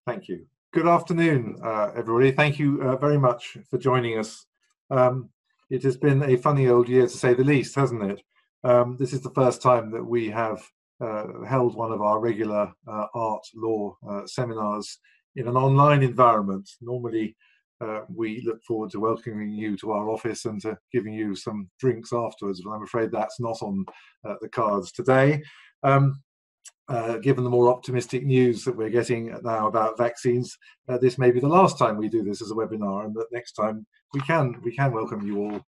Thank you. Good afternoon, everybody. Thank you very much for joining us. It has been a funny old year, to say the least, hasn't it? This is the first time that we have held one of our regular art law seminars in an online environment. Normally, we look forward to welcoming you to our office and to giving you some drinks afterwards, but I'm afraid that's not on the cards today. Given the more optimistic news that we're getting now about vaccines, this may be the last time we do this as a webinar, and that next time we can welcome you all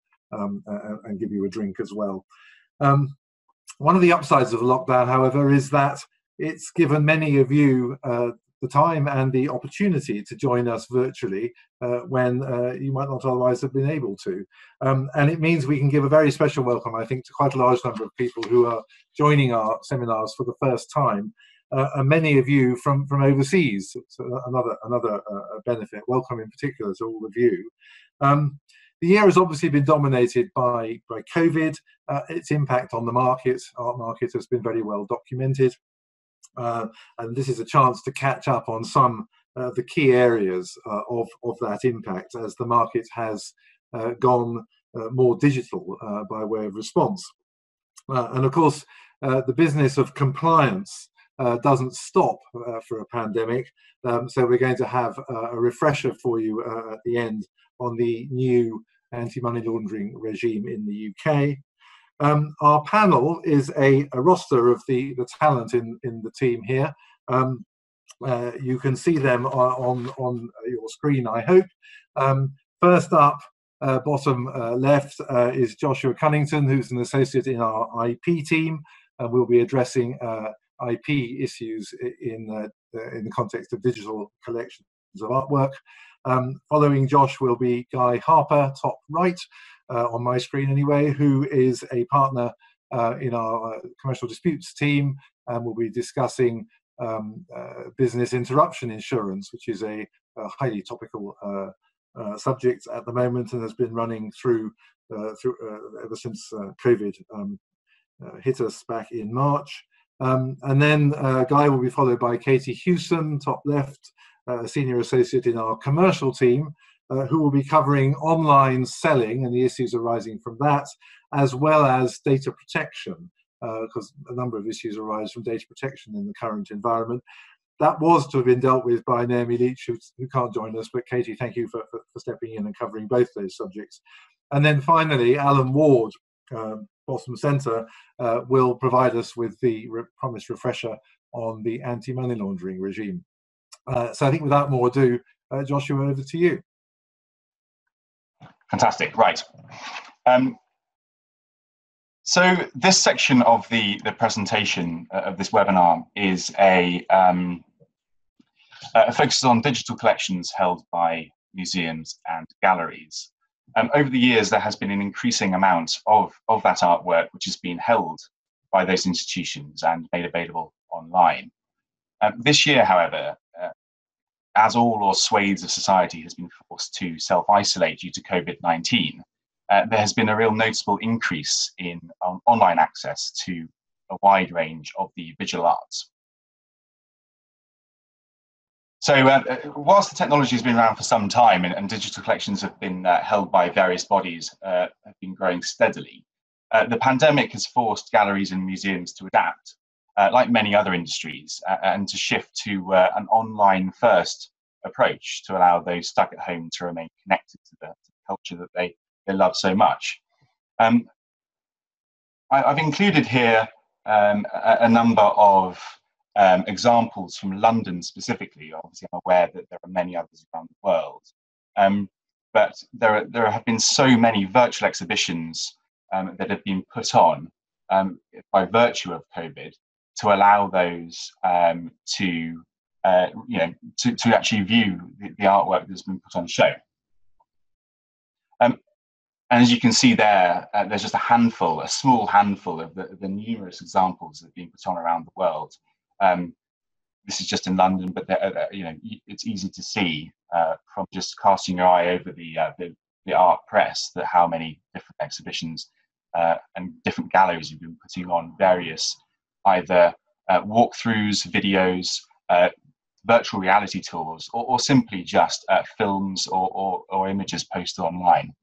and give you a drink as well. One of the upsides of the lockdown, however, is that it's given many of you the time and the opportunity to join us virtually when you might not otherwise have been able to. And it means we can give a very special welcome, I think, to quite a large number of people who are joining our seminars for the first time, and many of you from overseas. So another benefit. Welcome in particular to all of you. The year has obviously been dominated by COVID. Its impact on the art market has been very well documented. And this is a chance to catch up on some of the key areas of that impact as the market has gone more digital by way of response. And of course, the business of compliance doesn't stop for a pandemic. So we're going to have a refresher for you at the end on the new anti-money laundering regime in the UK. Our panel is a roster of the talent in the team here. You can see them on your screen, I hope. First up, bottom left, is Joshua Cunnington, who's an associate in our IP team, and we'll be addressing IP issues in the context of digital collections of artwork. Following Josh will be Guy Harper, top right, on my screen anyway, who is a partner in our commercial disputes team, and we'll be discussing business interruption insurance, which is a highly topical subject at the moment and has been running through ever since COVID hit us back in March. And then Guy will be followed by Katie Hewson, top left, a senior associate in our commercial team, who will be covering online selling and the issues arising from that, as well as data protection, because a number of issues arise from data protection in the current environment. That was to have been dealt with by Naomi Leach, who can't join us, but Katie, thank you for stepping in and covering both those subjects. And then finally, Alan Ward, bottom centre, will provide us with the promised refresher on the anti-money laundering regime. So I think without more ado, Joshua, over to you. Fantastic, right. So this section of the presentation of this webinar is focuses on digital collections held by museums and galleries. Over the years, there has been an increasing amount of that artwork which has been held by those institutions and made available online. This year, however, as all or swathes of society has been forced to self-isolate due to COVID-19, there has been a real noticeable increase in online access to a wide range of the visual arts. So whilst the technology has been around for some time and digital collections have been held by various bodies, have been growing steadily, the pandemic has forced galleries and museums to adapt, like many other industries, and to shift to an online first approach to allow those stuck at home to remain connected to the culture that they love so much. I've included here a number of examples from London specifically. Obviously, I'm aware that there are many others around the world, but there have been so many virtual exhibitions that have been put on by virtue of COVID to allow those to actually view the artwork that's been put on show. And as you can see there, there's just a small handful of the numerous examples that have been put on around the world. This is just in London, but it's easy to see from just casting your eye over the art press that how many different exhibitions and different galleries have been putting on various either walkthroughs, videos, virtual reality tools, or simply just films or images posted online.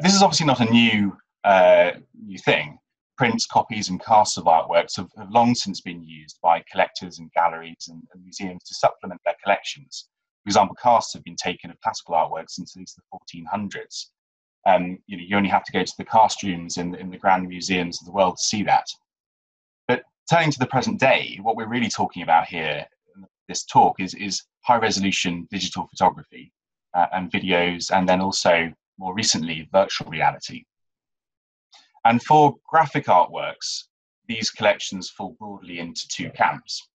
This is obviously not a new thing. Prints, copies, and casts of artworks have long since been used by collectors and galleries and museums to supplement their collections. For example, casts have been taken of classical artworks since at least the 1400s. You only have to go to the cast rooms in the grand museums of the world to see that. But turning to the present day, what we're really talking about here in this talk is high-resolution digital photography and videos, and then also, more recently, virtual reality. And for graphic artworks, these collections fall broadly into two camps.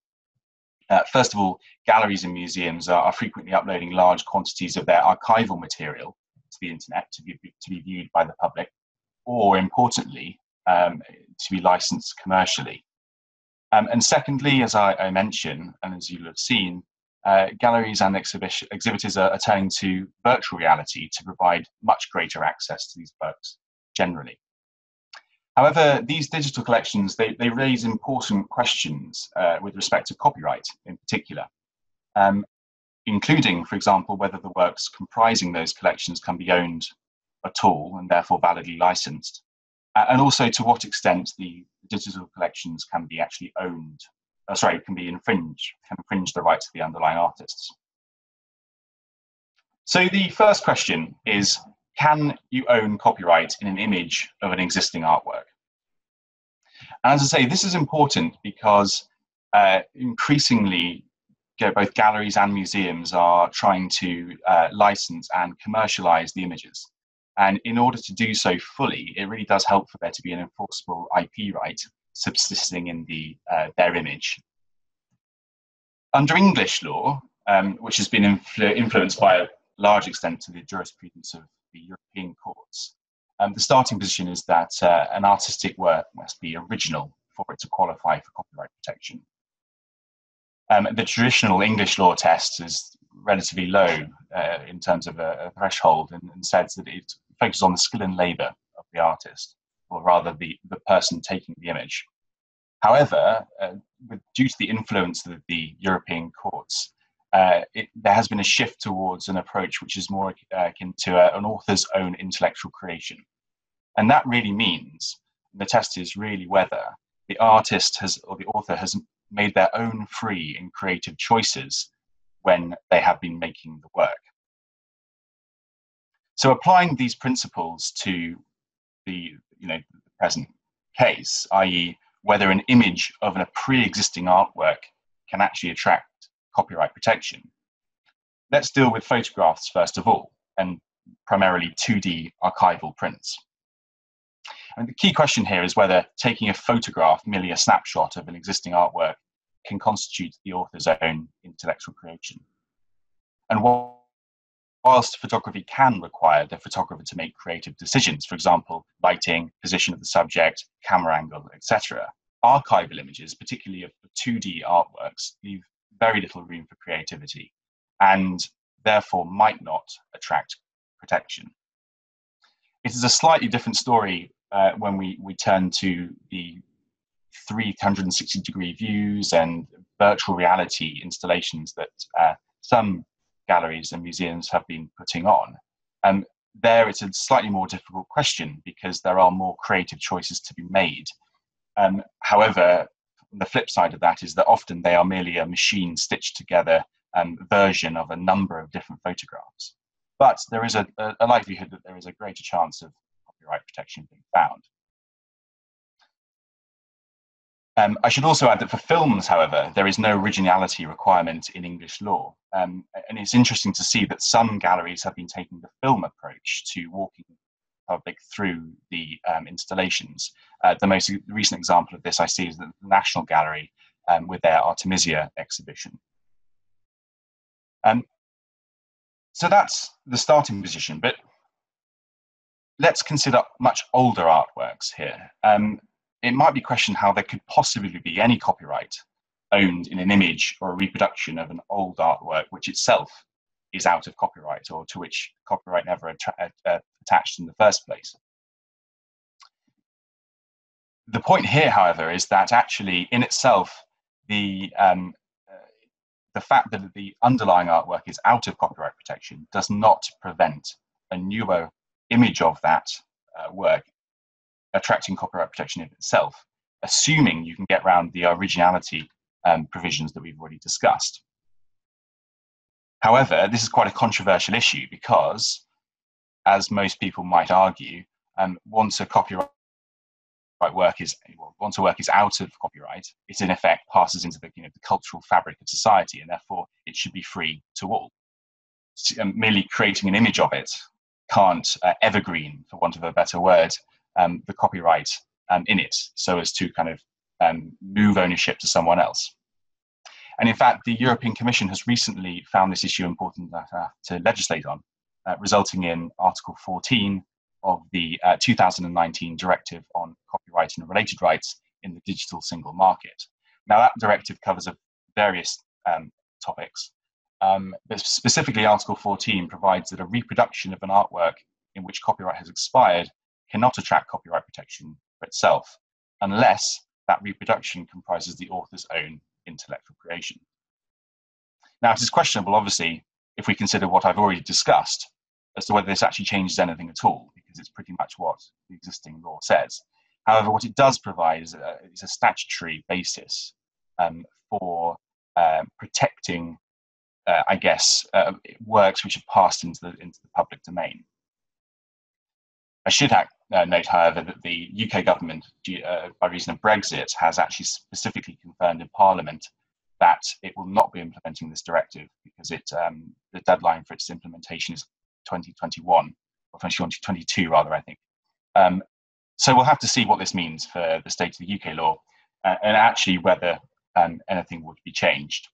First of all, galleries and museums are frequently uploading large quantities of their archival material to the internet to be viewed by the public, or importantly, to be licensed commercially. And secondly, as I mentioned, and as you'll have seen, galleries and exhibitors are turning to virtual reality to provide much greater access to these works generally. However, these digital collections, they raise important questions with respect to copyright in particular, including, for example, whether the works comprising those collections can be owned at all and therefore validly licensed, and also to what extent the digital collections can be actually owned, can infringe the rights of the underlying artists. So the first question is, can you own copyright in an image of an existing artwork? And as I say, this is important because increasingly both galleries and museums are trying to license and commercialize the images. And in order to do so fully, it really does help for there to be an enforceable IP right subsisting in their image. Under English law, which has been influenced by a large extent to the jurisprudence of the European courts, the starting position is that an artistic work must be original for it to qualify for copyright protection. The traditional English law test is relatively low in terms of a threshold, and says that it focuses on the skill and labour of the artist, or rather the person taking the image. However, due to the influence of the European courts, there has been a shift towards an approach which is more akin to an author's own intellectual creation. And that really means, the test is really whether the artist or the author has made their own free and creative choices when they have been making the work. So applying these principles to the present case, i.e. whether an image of a pre-existing artwork can actually attract copyright protection. Let's deal with photographs first of all, and primarily 2D archival prints. And the key question here is whether taking a photograph, merely a snapshot of an existing artwork, can constitute the author's own intellectual creation. And whilst photography can require the photographer to make creative decisions, for example, lighting, position of the subject, camera angle, etc., archival images, particularly of 2D artworks, leave very little room for creativity and therefore might not attract protection. It is a slightly different story when we turn to the 360-degree views and virtual reality installations that some galleries and museums have been putting on. There it's a slightly more difficult question because there are more creative choices to be made. However, the flip side of that is that often they are merely a machine stitched together version of a number of different photographs. But there is a likelihood that there is a greater chance of copyright protection being found. I should also add that for films, however, there is no originality requirement in English law. And it's interesting to see that some galleries have been taking the film approach to walking the public through the installations. The most recent example of this I see is the National Gallery with their Artemisia exhibition. So that's the starting position, but let's consider much older artworks here. It might be questioned how there could possibly be any copyright owned in an image or a reproduction of an old artwork which itself is out of copyright, or to which copyright never attached in the first place. The point here, however, is that actually in itself, the the fact that the underlying artwork is out of copyright protection does not prevent a newer image of that work attracting copyright protection in itself, assuming you can get around the originality provisions that we've already discussed. However, this is quite a controversial issue because, as most people might argue, once a work is out of copyright, it in effect passes into the cultural fabric of society, and therefore it should be free to all. Merely creating an image of it can't evergreen, for want of a better word, the copyright in it, so as to kind of move ownership to someone else. And in fact, the European Commission has recently found this issue important to legislate on, resulting in Article 14 of the 2019 Directive on Copyright and Related Rights in the Digital Single Market. Now, that directive covers various topics, but specifically Article 14 provides that a reproduction of an artwork in which copyright has expired cannot attract copyright protection for itself, unless that reproduction comprises the author's own intellectual creation. Now, it is questionable, obviously, if we consider what I've already discussed, as to whether this actually changes anything at all, because it's pretty much what the existing law says. However, what it does provide is a statutory basis for protecting, works which have passed into the public domain. I should note, however, that the UK government, by reason of Brexit, has actually specifically confirmed in Parliament that it will not be implementing this directive because the deadline for its implementation is 2021, or 2022 rather, I think. So we'll have to see what this means for the state of the UK law and actually whether anything would be changed.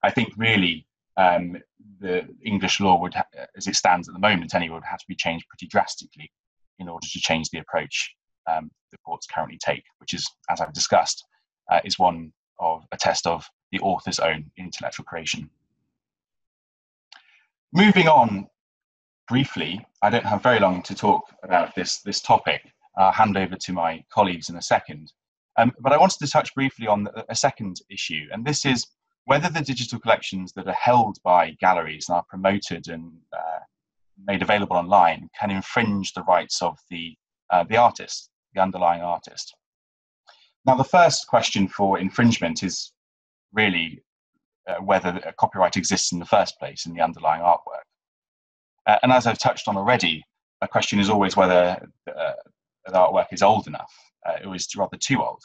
I think really the English law would, as it stands at the moment anyway, would have to be changed pretty drastically in order to change the approach the courts currently take, which is, as I've discussed, is one of a test of the author's own intellectual creation. Moving on briefly, I don't have very long to talk about this topic. I'll hand over to my colleagues in a second. But I wanted to touch briefly on a second issue, and this is whether the digital collections that are held by galleries and are promoted and made available online can infringe the rights of the artist, the underlying artist. Now, the first question for infringement is really whether a copyright exists in the first place in the underlying artwork. And as I've touched on already, a question is always whether an artwork is old enough, or is rather too old.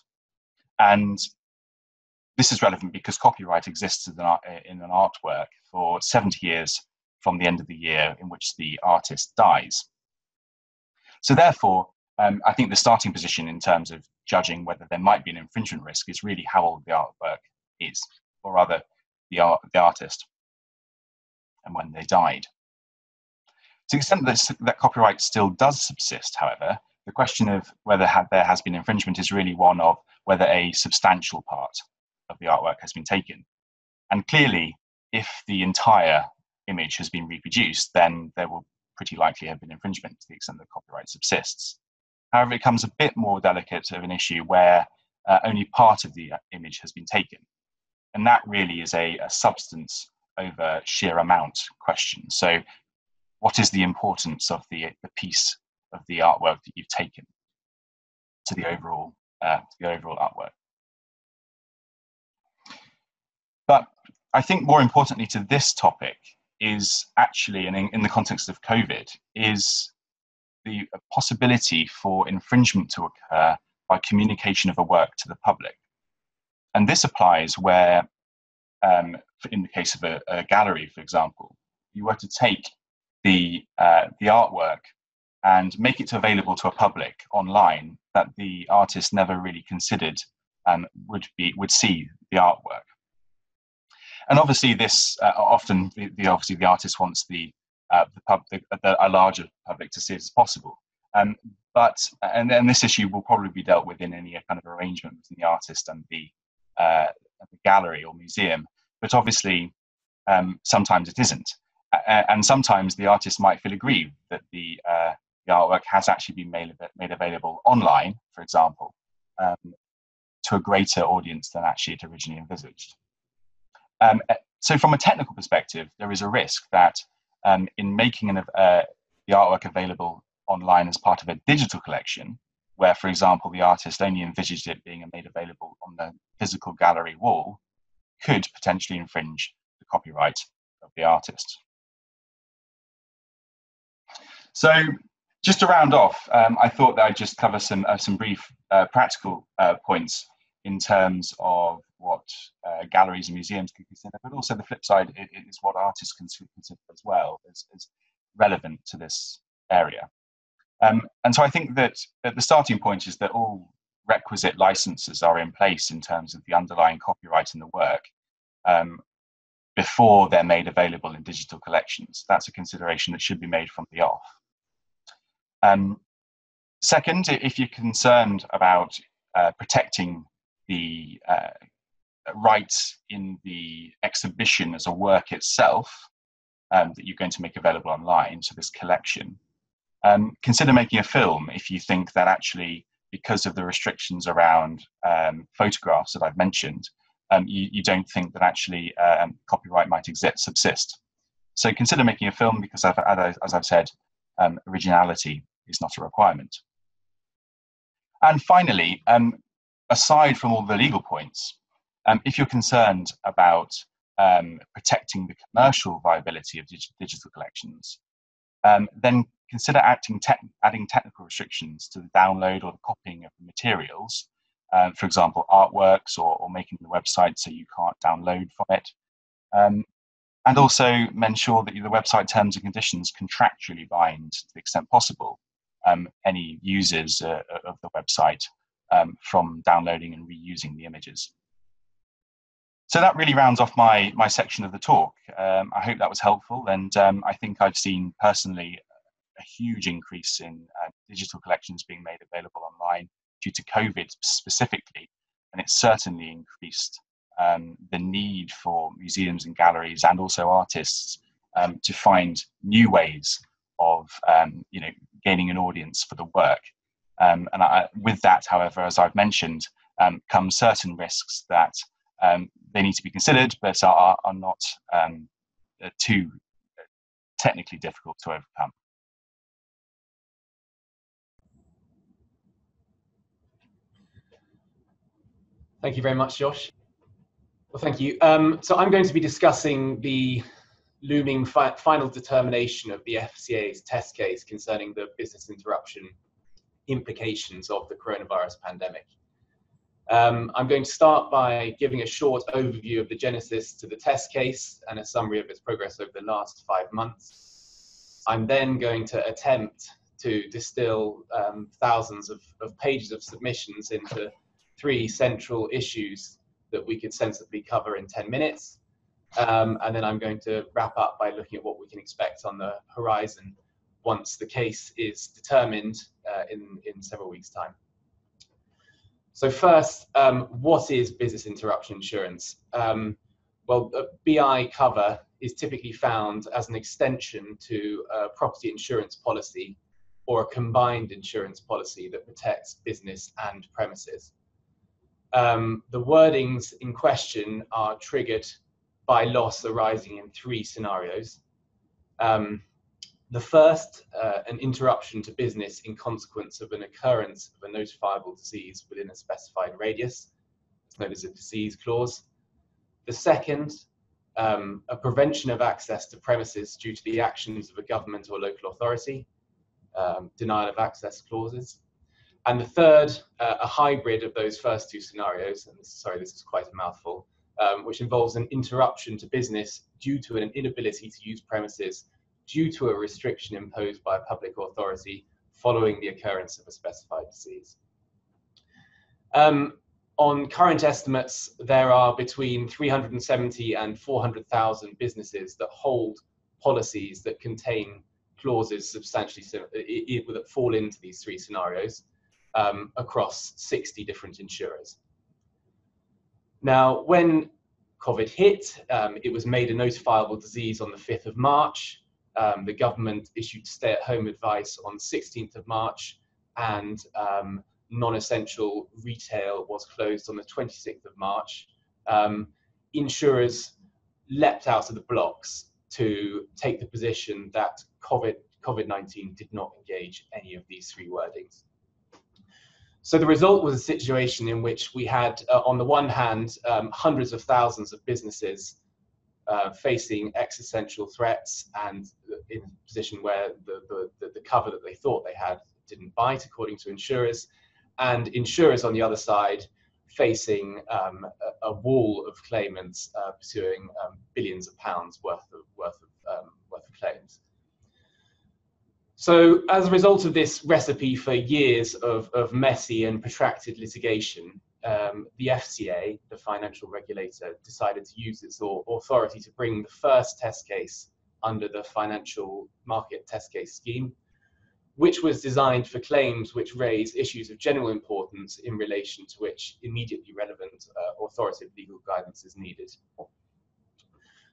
And this is relevant because copyright exists in an artwork for 70 years from the end of the year in which the artist dies. So therefore, I think the starting position in terms of judging whether there might be an infringement risk is really how old the artwork is, or rather the artist, and when they died. To the extent that copyright still does subsist, however, the question of whether there has been infringement is really one of whether a substantial part of the artwork has been taken. And clearly, if the entire image has been reproduced, then there will pretty likely have been infringement to the extent that copyright subsists. However, it becomes a bit more delicate of an issue where only part of the image has been taken. And that really is a substance over sheer amount question. So what is the importance of the piece of the artwork that you've taken to the overall artwork? But I think more importantly to this topic is actually, and in the context of COVID, is the possibility for infringement to occur by communication of a work to the public. And this applies where, in the case of a gallery, for example, you were to take the artwork and make it available to a public online that the artist never really considered would see the artwork. And obviously, this often the artist wants a larger public to see it as possible. But this issue will probably be dealt with in any kind of arrangement between the artist and the gallery or museum. But obviously, sometimes it isn't, and sometimes the artist might feel aggrieved that the artwork has actually been made available online, for example, to a greater audience than actually it originally envisaged. So from a technical perspective, there is a risk that in making the artwork available online as part of a digital collection, where, for example, the artist only envisaged it being made available on the physical gallery wall, could potentially infringe the copyright of the artist. So just to round off, I thought that I'd just cover some brief practical points in terms of what galleries and museums can consider, but also the flip side is what artists can consider as well as relevant to this area. And so I think that the starting point is that all requisite licenses are in place in terms of the underlying copyright in the work before they're made available in digital collections. That's a consideration that should be made from the off. Second, if you're concerned about protecting the rights in the exhibition as a work itself that you're going to make available online, so this collection, consider making a film if you think that actually, because of the restrictions around photographs that I've mentioned, you don't think that actually copyright might subsist. So consider making a film because, as I've said, originality is not a requirement. And finally, aside from all the legal points, if you're concerned about protecting the commercial viability of digital collections, then consider adding technical restrictions to the download or the copying of the materials, for example, artworks or making the website so you can't download from it. And also make sure that the website terms and conditions contractually bind, to the extent possible, any users of the website from downloading and reusing the images. So that really rounds off my section of the talk. I hope that was helpful, and I think I've seen personally a huge increase in digital collections being made available online due to COVID specifically, and it's certainly increased the need for museums and galleries and also artists to find new ways of gaining an audience for the work. And with that, however, as I've mentioned, come certain risks that they need to be considered, but are not too technically difficult to overcome. Thank you very much, Josh. Well, thank you. So I'm going to be discussing the looming final determination of the FCA's test case concerning the business interruption implications of the coronavirus pandemic. I'm going to start by giving a short overview of the genesis to the test case and a summary of its progress over the last 5 months. I'm then going to attempt to distill thousands of pages of submissions into 3 central issues that we could sensibly cover in 10 minutes. And then I'm going to wrap up by looking at what we can expect on the horizon once the case is determined in several weeks' time. So first, what is business interruption insurance? Well, BI cover is typically found as an extension to a property insurance policy or a combined insurance policy that protects business and premises. The wordings in question are triggered by loss arising in 3 scenarios. The first, an interruption to business in consequence of an occurrence of a notifiable disease within a specified radius. It's known as a disease clause. The second, a prevention of access to premises due to the actions of a government or local authority, denial of access clauses. And the third, a hybrid of those first 2 scenarios, and this is quite a mouthful, which involves an interruption to business due to an inability to use premises due to a restriction imposed by a public authority following the occurrence of a specified disease. On current estimates, there are between 370 and 400,000 businesses that hold policies that contain clauses substantially similar, that fall into these 3 scenarios across 60 different insurers. Now, when COVID hit, it was made a notifiable disease on the 5th of March. The government issued stay-at-home advice on 16th of March, and non-essential retail was closed on the 26th of March. Insurers leapt out of the blocks to take the position that COVID-19 did not engage any of these three wordings. So the result was a situation in which we had, on the one hand, hundreds of thousands of businesses facing existential threats and in a position where the cover that they thought they had didn't bite, according to insurers, and insurers on the other side facing a wall of claimants pursuing billions of pounds worth of claims. So as a result of this recipe for years of messy and protracted litigation, the FCA, the financial regulator, decided to use its authority to bring the first test case under the financial market test case scheme, which was designed for claims which raise issues of general importance in relation to which immediately relevant authoritative legal guidance is needed.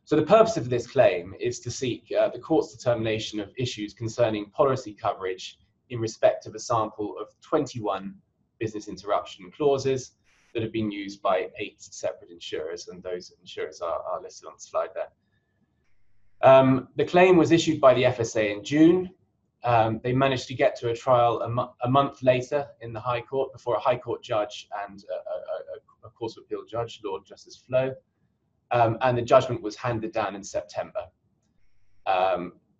So the purpose of this claim is to seek the court's determination of issues concerning policy coverage in respect of a sample of 21 business interruption clauses that have been used by 8 separate insurers, and those insurers are listed on the slide there. The claim was issued by the FSA in June. They managed to get to a trial a month later in the High Court before a High Court judge and a Court of Appeal judge, Lord Justice Flo, and the judgment was handed down in September.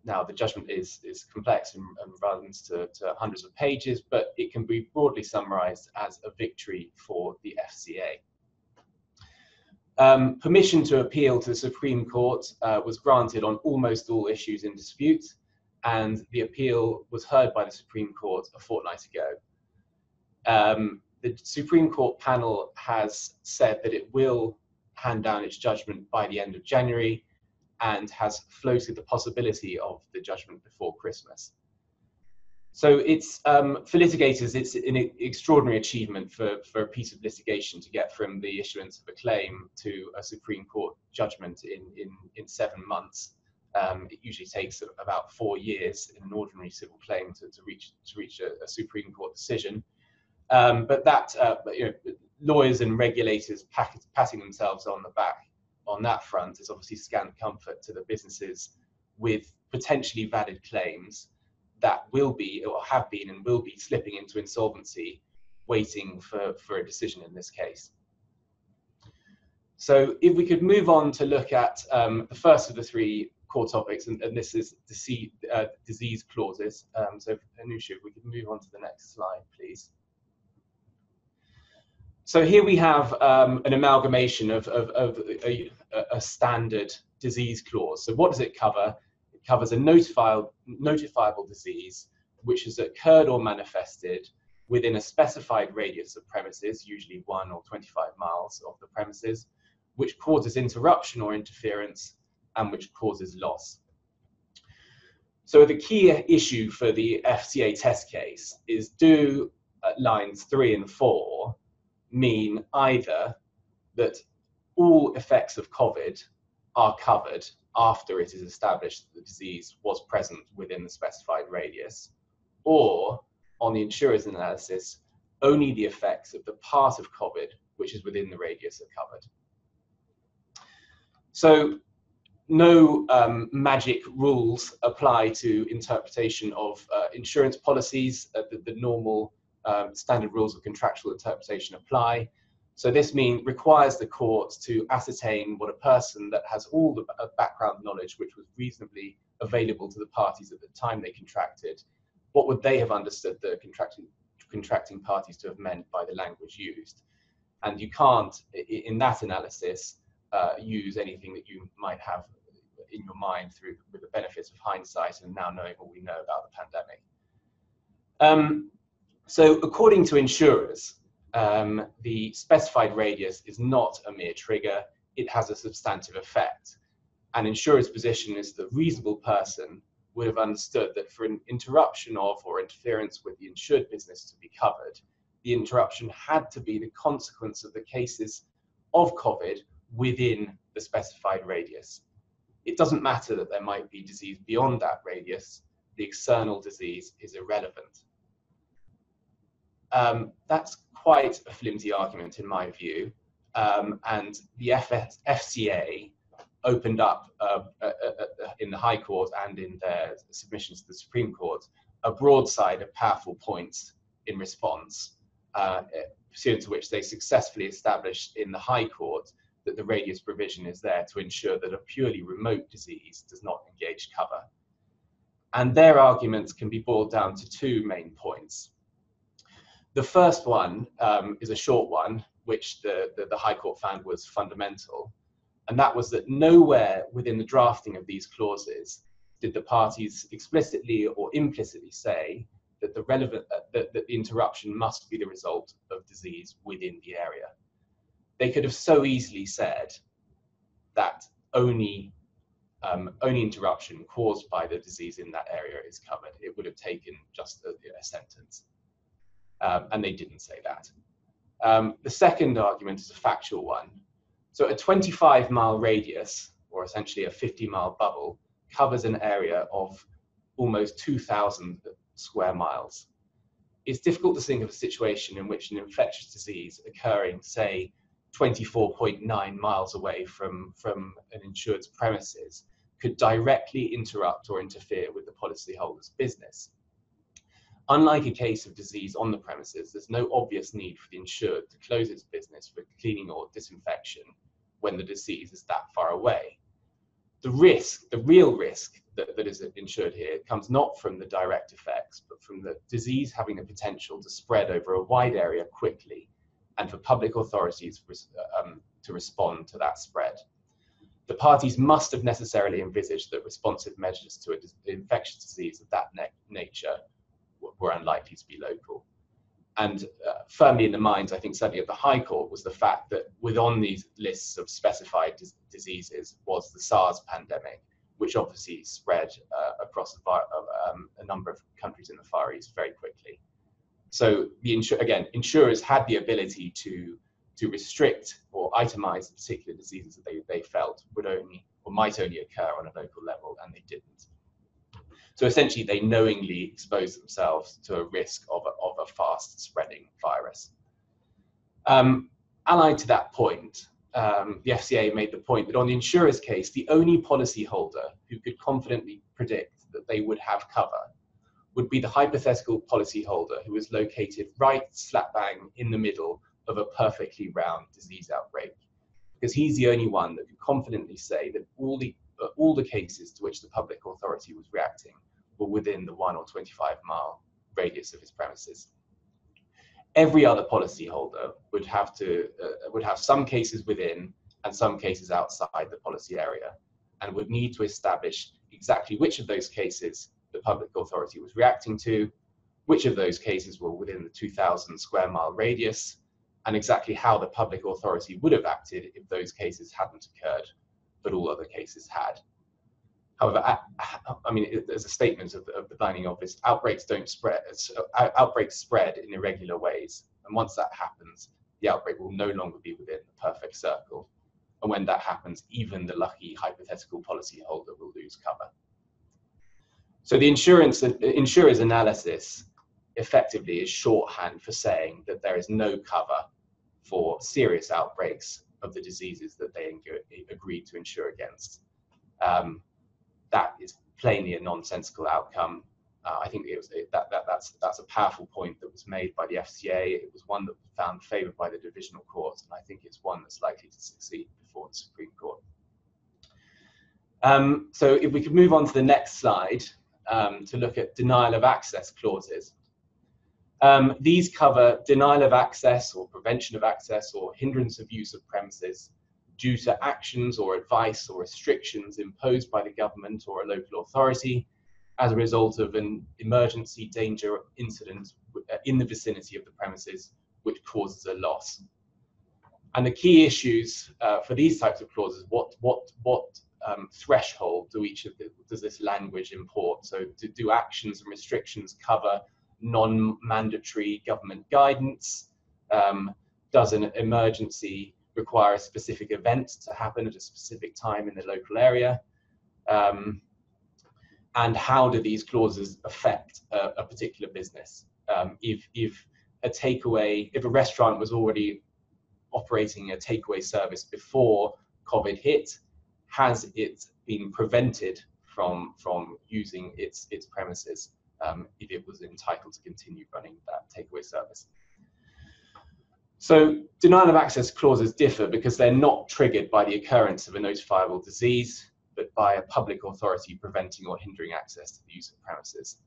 Now, the judgment is complex and runs to hundreds of pages, but it can be broadly summarized as a victory for the FCA. Permission to appeal to the Supreme Court was granted on almost all issues in dispute, and the appeal was heard by the Supreme Court a fortnight ago. The Supreme Court panel has said that it will hand down its judgment by the end of January and has floated the possibility of the judgment before Christmas. So it's, for litigators, it's an extraordinary achievement for a piece of litigation to get from the issuance of a claim to a Supreme Court judgment in 7 months. It usually takes about 4 years in an ordinary civil claim to reach a Supreme Court decision. But that, lawyers and regulators patting themselves on the back on that front is obviously scant comfort to the businesses with potentially valid claims that will be or have been and will be slipping into insolvency, waiting for a decision in this case. So if we could move on to look at the first of the 3 core topics, and this is disease clauses. So Anusha, if we could move on to the next slide, please. So here we have an amalgamation of a standard disease clause. So what does it cover? It covers a notifiable disease which has occurred or manifested within a specified radius of premises, usually 1 or 25 miles of the premises, which causes interruption or interference and which causes loss. So the key issue for the FCA test case is, do lines 3 and 4 mean either that all effects of COVID are covered after it is established that the disease was present within the specified radius, or, on the insurer's analysis, only the effects of the part of COVID which is within the radius are covered. So no magic rules apply to interpretation of insurance policies. The normal standard rules of contractual interpretation apply. So this requires the court to ascertain what a person that has all the background knowledge which was reasonably available to the parties at the time they contracted, what would they have understood the contracting parties to have meant by the language used. And you can't, in that analysis, use anything that you might have in your mind with the benefits of hindsight and now knowing what we know about the pandemic. So according to insurers, the specified radius is not a mere trigger, it has a substantive effect. And insurers' position is that a reasonable person would have understood that for an interruption of or interference with the insured business to be covered, the interruption had to be the consequence of the cases of COVID within the specified radius. It doesn't matter that there might be disease beyond that radius, the external disease is irrelevant. That's quite a flimsy argument in my view, and the FCA opened up in the High Court and in their submissions to the Supreme Court a broadside of powerful points in response, pursuant to which they successfully established in the High Court that the radius provision is there to ensure that a purely remote disease does not engage cover. And their arguments can be boiled down to two main points. The first one is a short one, which the High Court found was fundamental, and that was that nowhere within the drafting of these clauses did the parties explicitly or implicitly say that that the interruption must be the result of disease within the area. They could have so easily said that only interruption caused by the disease in that area is covered. It would have taken just a sentence, and they didn't say that. The second argument is a factual one. So a 25-mile radius, or essentially a 50-mile bubble, covers an area of almost 2,000 square miles. It's difficult to think of a situation in which an infectious disease occurring, say, 24.9 miles away from an insured's premises could directly interrupt or interfere with the policyholder's business. Unlike a case of disease on the premises, there's no obvious need for the insured to close its business for cleaning or disinfection when the disease is that far away. The real risk that is insured here comes not from the direct effects, but from the disease having the potential to spread over a wide area quickly and for public authorities to respond to that spread. The parties must have necessarily envisaged that responsive measures to an infectious disease of that nature were unlikely to be local. And firmly in the minds, I think certainly of the High Court, was the fact that within these lists of specified diseases was the SARS pandemic, which obviously spread across a number of countries in the Far East very quickly. So insurers had the ability to restrict or itemize the particular diseases that they felt would only or might only occur on a local level, and they didn't. So essentially, they knowingly exposed themselves to a risk of a fast-spreading virus. Allied to that point, the FCA made the point that on the insurer's case, the only policyholder who could confidently predict that they would have cover would be the hypothetical policyholder who was located right slap bang in the middle of a perfectly round disease outbreak, because he's the only one that could confidently say that all the cases to which the public authority was reacting were within the 1 or 25-mile radius of his premises. Every other policyholder would have some cases within and some cases outside the policy area, and would need to establish exactly which of those cases the public authority was reacting to, which of those cases were within the 2,000 square mile radius, and exactly how the public authority would have acted if those cases hadn't occurred, but all other cases had. However, there's a statement of the blinding obvious: outbreaks don't spread. Outbreaks spread in irregular ways, and once that happens, the outbreak will no longer be within the perfect circle. And when that happens, even the lucky hypothetical policyholder will lose cover. So the insurer's analysis effectively is shorthand for saying that there is no cover for serious outbreaks of the diseases that they agreed to insure against. That is plainly a nonsensical outcome. I think that's a powerful point that was made by the FCA. It was one that was found favoured by the divisional court, and I think it's one that's likely to succeed before the Supreme Court. So if we could move on to the next slide to look at denial of access clauses. These cover denial of access or prevention of access or hindrance of use of premises due to actions or advice or restrictions imposed by the government or a local authority as a result of an emergency, danger, incident in the vicinity of the premises which causes a loss. And the key issues for these types of clauses, what threshold does this language import? So do actions and restrictions cover non-mandatory government guidance? Does an emergency require a specific event to happen at a specific time in the local area? And how do these clauses affect a particular business? If a restaurant was already operating a takeaway service before COVID hit, has it been prevented from using its premises if it was entitled to continue running that takeaway service. So denial of access clauses differ because they're not triggered by the occurrence of a notifiable disease, but by a public authority preventing or hindering access to the use of premises.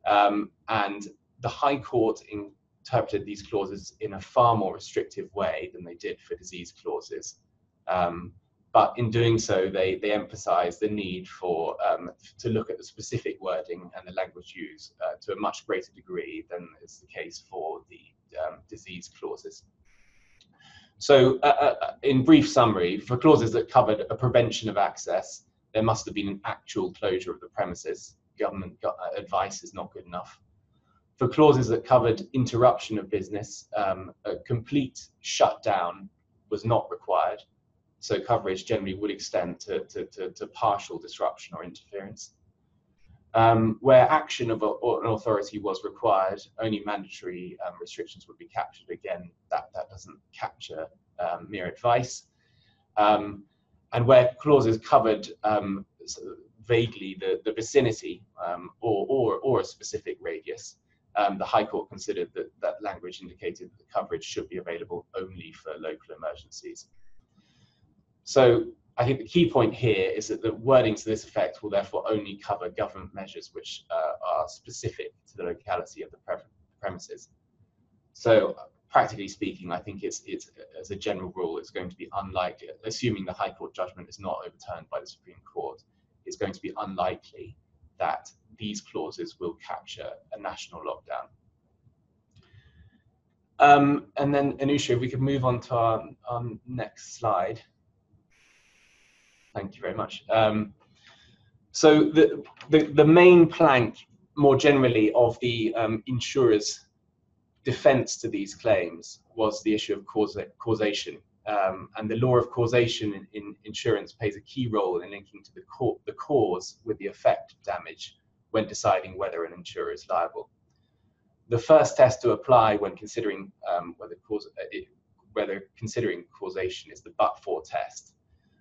And the High Court interpreted these clauses in a far more restrictive way than they did for disease clauses. But in doing so, they emphasize the need for to look at the specific wording and the language used to a much greater degree than is the case for the disease clauses. So in brief summary, for clauses that covered a prevention of access, there must have been an actual closure of the premises. Government advice is not good enough. For clauses that covered interruption of business, a complete shutdown was not required. So coverage generally would extend to partial disruption or interference. Where action of an authority was required, only mandatory restrictions would be captured. Again, that doesn't capture mere advice. And where clauses covered sort of vaguely the vicinity or a specific radius, the High Court considered that language indicated that the coverage should be available only for local emergencies. So I think the key point here is that the wording to this effect will therefore only cover government measures which are specific to the locality of the premises. So practically speaking, I think it's as a general rule, it's going to be unlikely, assuming the High Court judgment is not overturned by the Supreme Court, it's going to be unlikely that these clauses will capture a national lockdown. And then, Anusha, if we could move on to our next slide. Thank you very much. So the main plank, more generally, of the insurer's defense to these claims was the issue of causation. And the law of causation in insurance plays a key role in linking to the cause with the effect of damage when deciding whether an insurer is liable. The first test to apply when considering whether considering causation is the but-for test.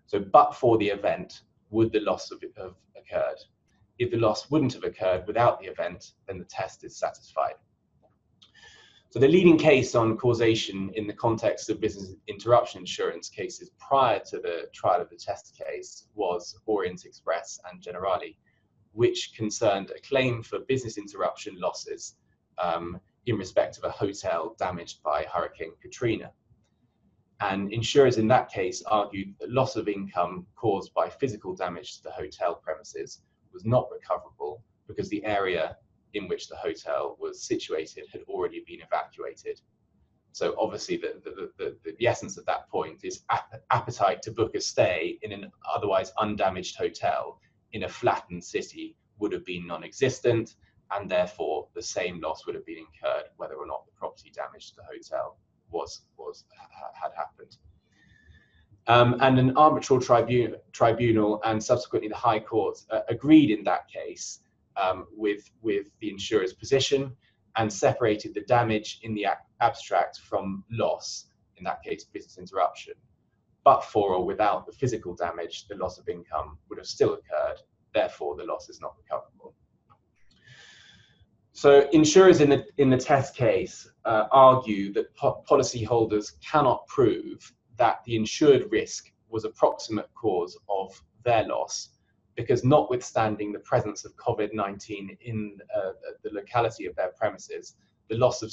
So but for the event, would the loss have occurred? If the loss wouldn't have occurred without the event, then the test is satisfied. So the leading case on causation in the context of business interruption insurance cases prior to the trial of the test case was Orient Express and Generali, which concerned a claim for business interruption losses in respect of a hotel damaged by Hurricane Katrina. And insurers in that case argued that loss of income caused by physical damage to the hotel premises was not recoverable because the area in which the hotel was situated had already been evacuated. So obviously the essence of that point is appetite to book a stay in an otherwise undamaged hotel in a flattened city would have been non-existent, and therefore the same loss would have been incurred whether or not the property damage to the hotel had happened. And an arbitral tribunal and subsequently the High Court agreed in that case with the insurer's position and separated the damage in the abstract from loss, in that case business interruption. But for or without the physical damage, the loss of income would have still occurred, therefore the loss is not recoverable. So insurers in the test case argue that policyholders cannot prove that the insured risk was a proximate cause of their loss, because notwithstanding the presence of COVID-19 in the locality of their premises, the loss would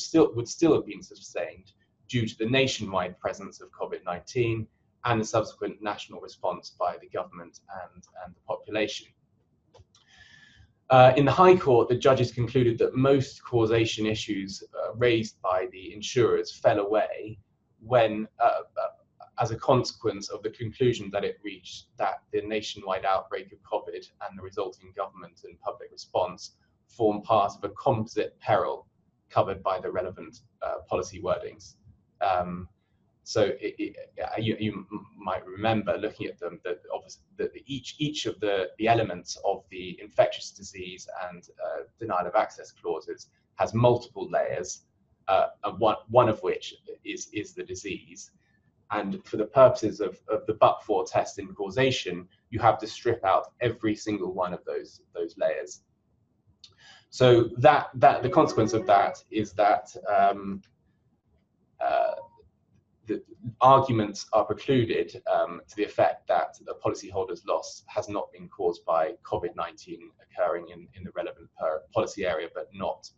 still have been sustained due to the nationwide presence of COVID-19 and the subsequent national response by the government and the population. In the High Court, the judges concluded that most causation issues raised by the insurers fell away when, as a consequence of the conclusion that it reached that the nationwide outbreak of COVID and the resulting government and public response form part of a composite peril covered by the relevant policy wordings. So you might remember looking at them that obviously each of the elements of the infectious disease and denial of access clauses has multiple layers, one of which is the disease. And for the purposes of the but-for test in causation, you have to strip out every single one of those layers. So that the consequence of that is that the arguments are precluded to the effect that the policyholder's loss has not been caused by COVID-19 occurring in the relevant policy area, but not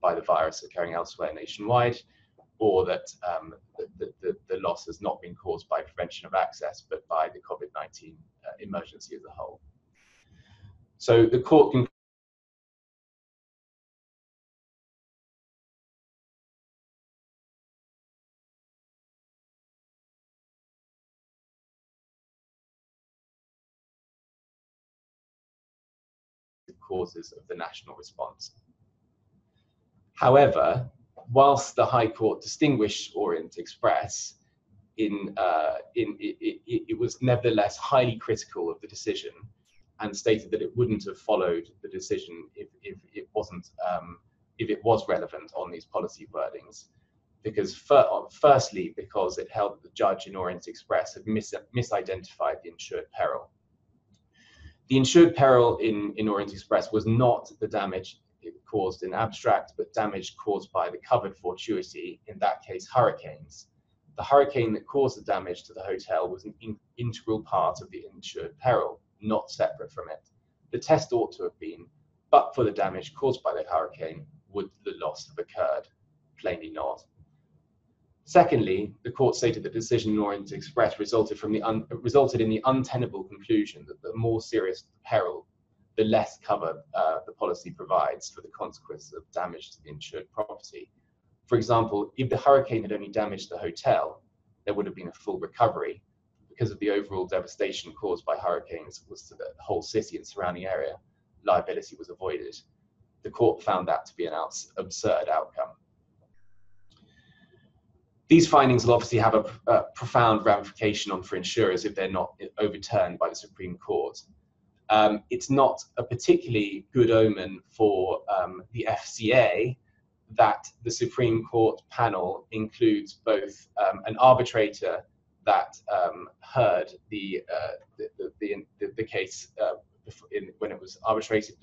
by the virus occurring elsewhere nationwide, or that the loss has not been caused by prevention of access, but by the COVID-19 emergency as a whole. So the court can causes of the national response. However, whilst the High Court distinguished Orient Express, it was nevertheless highly critical of the decision and stated that it wouldn't have followed the decision if it was relevant on these policy wordings. Because firstly, because it held that the judge in Orient Express had misidentified the insured peril. The insured peril in Orient Express was not the damage it caused in abstract, but damage caused by the covered fortuity, in that case hurricanes. The hurricane that caused the damage to the hotel was an integral part of the insured peril, not separate from it. The test ought to have been, but for the damage caused by the hurricane, would the loss have occurred? Plainly not. Secondly, the court stated that the decision in Orient Express resulted in the untenable conclusion that the more serious the peril, the less cover the policy provides for the consequences of damage to the insured property. For example, if the hurricane had only damaged the hotel, there would have been a full recovery. Because of the overall devastation caused by hurricanes was to the whole city and surrounding area, liability was avoided. The court found that to be an absurd outcome. These findings will obviously have a profound ramification for insurers if they're not overturned by the Supreme Court. It's not a particularly good omen for the FCA that the Supreme Court panel includes both an arbitrator that heard the case when it was arbitrated,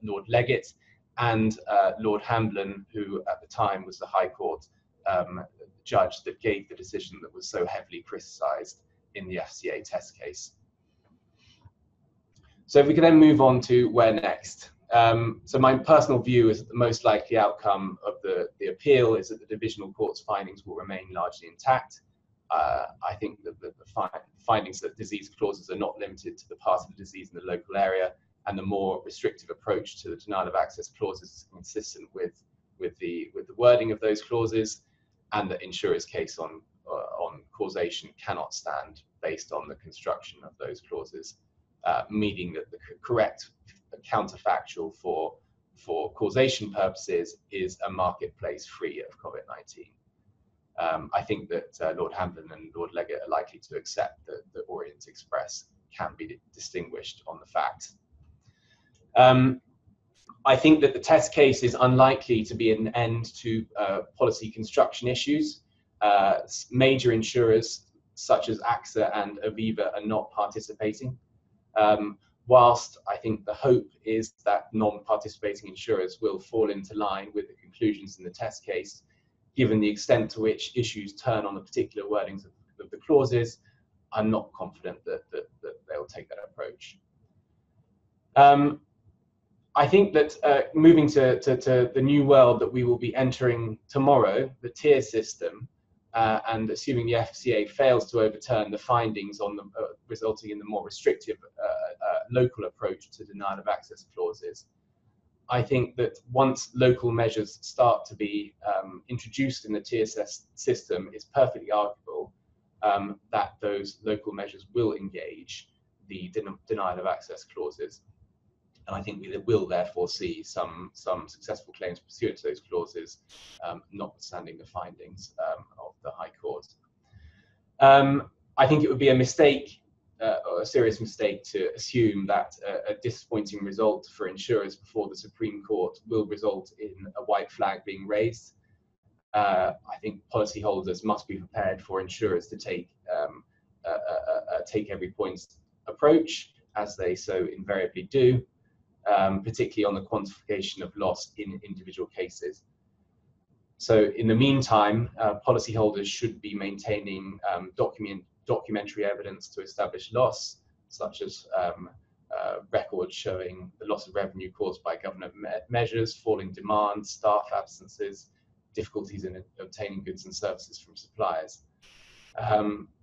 Lord Leggett, and Lord Hamblin, who at the time was the High Court judge that gave the decision that was so heavily criticised in the FCA test case. So if we can then move on to where next. So my personal view is that the most likely outcome of the appeal is that the divisional court's findings will remain largely intact. I think that the findings that disease clauses are not limited to the part of the disease in the local area, and the more restrictive approach to the denial of access clauses is consistent with the wording of those clauses, and that insurers' case on causation cannot stand based on the construction of those clauses, meaning that the correct counterfactual for causation purposes is a marketplace free of COVID-19. I think that Lord Hamblin and Lord Leggett are likely to accept that the Orient Express can be distinguished on the facts. I think that the test case is unlikely to be an end to policy construction issues. Major insurers such as AXA and Aviva are not participating. Whilst I think the hope is that non-participating insurers will fall into line with the conclusions in the test case, given the extent to which issues turn on the particular wordings of the clauses, I'm not confident that they'll take that approach. I think that moving to the new world that we will be entering tomorrow, the tier system, and assuming the FCA fails to overturn the findings on the resulting in the more restrictive local approach to denial of access clauses, I think that once local measures start to be introduced in the tier system, it's perfectly arguable that those local measures will engage the denial of access clauses. And I think we will therefore see some successful claims pursuant to those clauses, notwithstanding the findings of the High Court. I think it would be a mistake, or a serious mistake, to assume that a disappointing result for insurers before the Supreme Court will result in a white flag being raised. I think policyholders must be prepared for insurers to take every points approach, as they so invariably do, particularly on the quantification of loss in individual cases. So in the meantime, policyholders should be maintaining documentary evidence to establish loss, such as records showing the loss of revenue caused by government measures, falling demand, staff absences, difficulties in obtaining goods and services from suppliers.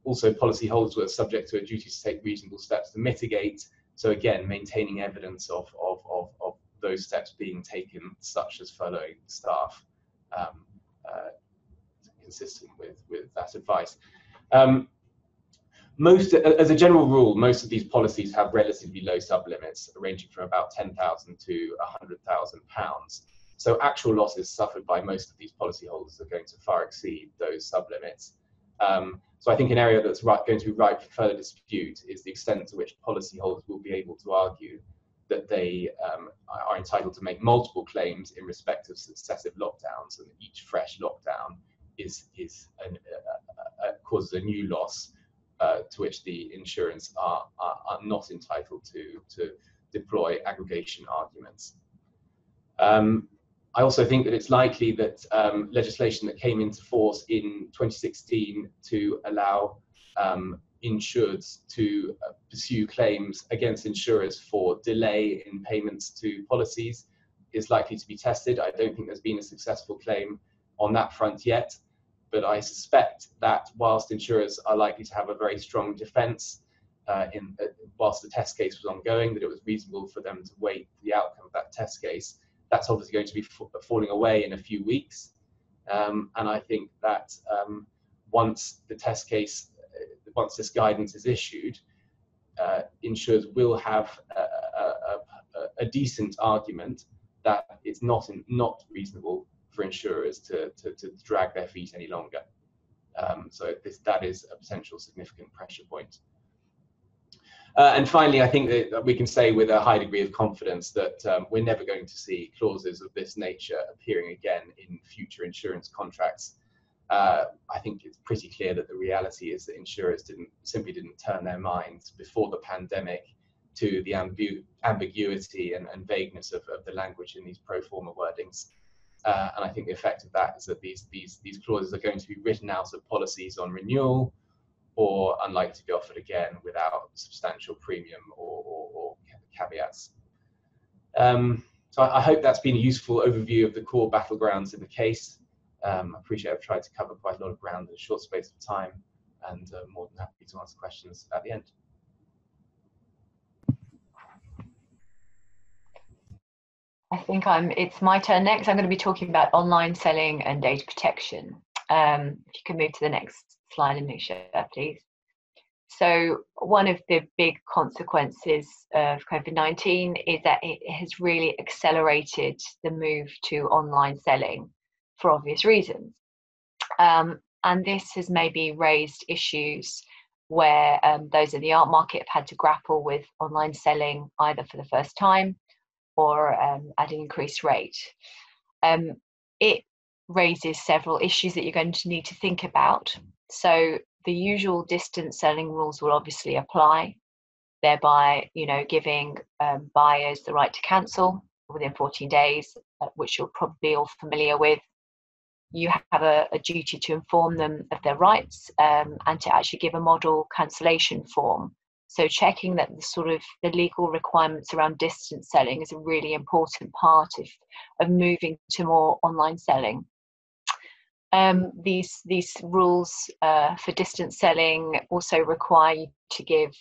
Also, policyholders were subject to a duty to take reasonable steps to mitigate. So again, maintaining evidence of those steps being taken, such as furloughing staff, consistent with that advice. As a general rule, most of these policies have relatively low sublimits, ranging from about £10,000 to £100,000. So actual losses suffered by most of these policyholders are going to far exceed those sublimits. So I think an area that's going to be ripe for further dispute is the extent to which policyholders will be able to argue that they are entitled to make multiple claims in respect of successive lockdowns, and each fresh lockdown causes a new loss to which the insurance are not entitled to deploy aggregation arguments. I also think that it's likely that legislation that came into force in 2016 to allow insureds to pursue claims against insurers for delay in payments to policies is likely to be tested. I don't think there's been a successful claim on that front yet, but I suspect that whilst insurers are likely to have a very strong defence whilst the test case was ongoing, that it was reasonable for them to wait for the outcome of that test case. That's obviously going to be falling away in a few weeks. And I think that once the test case, once this guidance is issued, insurers will have a decent argument that it's not reasonable for insurers to drag their feet any longer. So that is a potential significant pressure point. And finally, I think that we can say with a high degree of confidence that we're never going to see clauses of this nature appearing again in future insurance contracts. I think it's pretty clear that the reality is that insurers simply didn't turn their minds before the pandemic to the ambiguity and vagueness of the language in these pro forma wordings. And I think the effect of that is that these clauses are going to be written out of policies on renewal, or unlikely to be offered again without substantial premium or caveats. So I hope that's been a useful overview of the core battlegrounds in the case. I appreciate I've tried to cover quite a lot of ground in a short space of time, and more than happy to answer questions at the end. I think it's my turn next. I'm going to be talking about online selling and data protection. If you can move to the next slide, Anisha, please. So one of the big consequences of COVID-19 is that it has really accelerated the move to online selling for obvious reasons. And this has maybe raised issues where those in the art market have had to grapple with online selling either for the first time or at an increased rate. It raises several issues that you're going to need to think about. So the usual distance selling rules will obviously apply, thereby, giving buyers the right to cancel within 14 days, which you're probably all familiar with. You have a duty to inform them of their rights and to actually give a model cancellation form. So checking that the legal requirements around distance selling is a really important part of moving to more online selling. These rules for distance selling also require you to give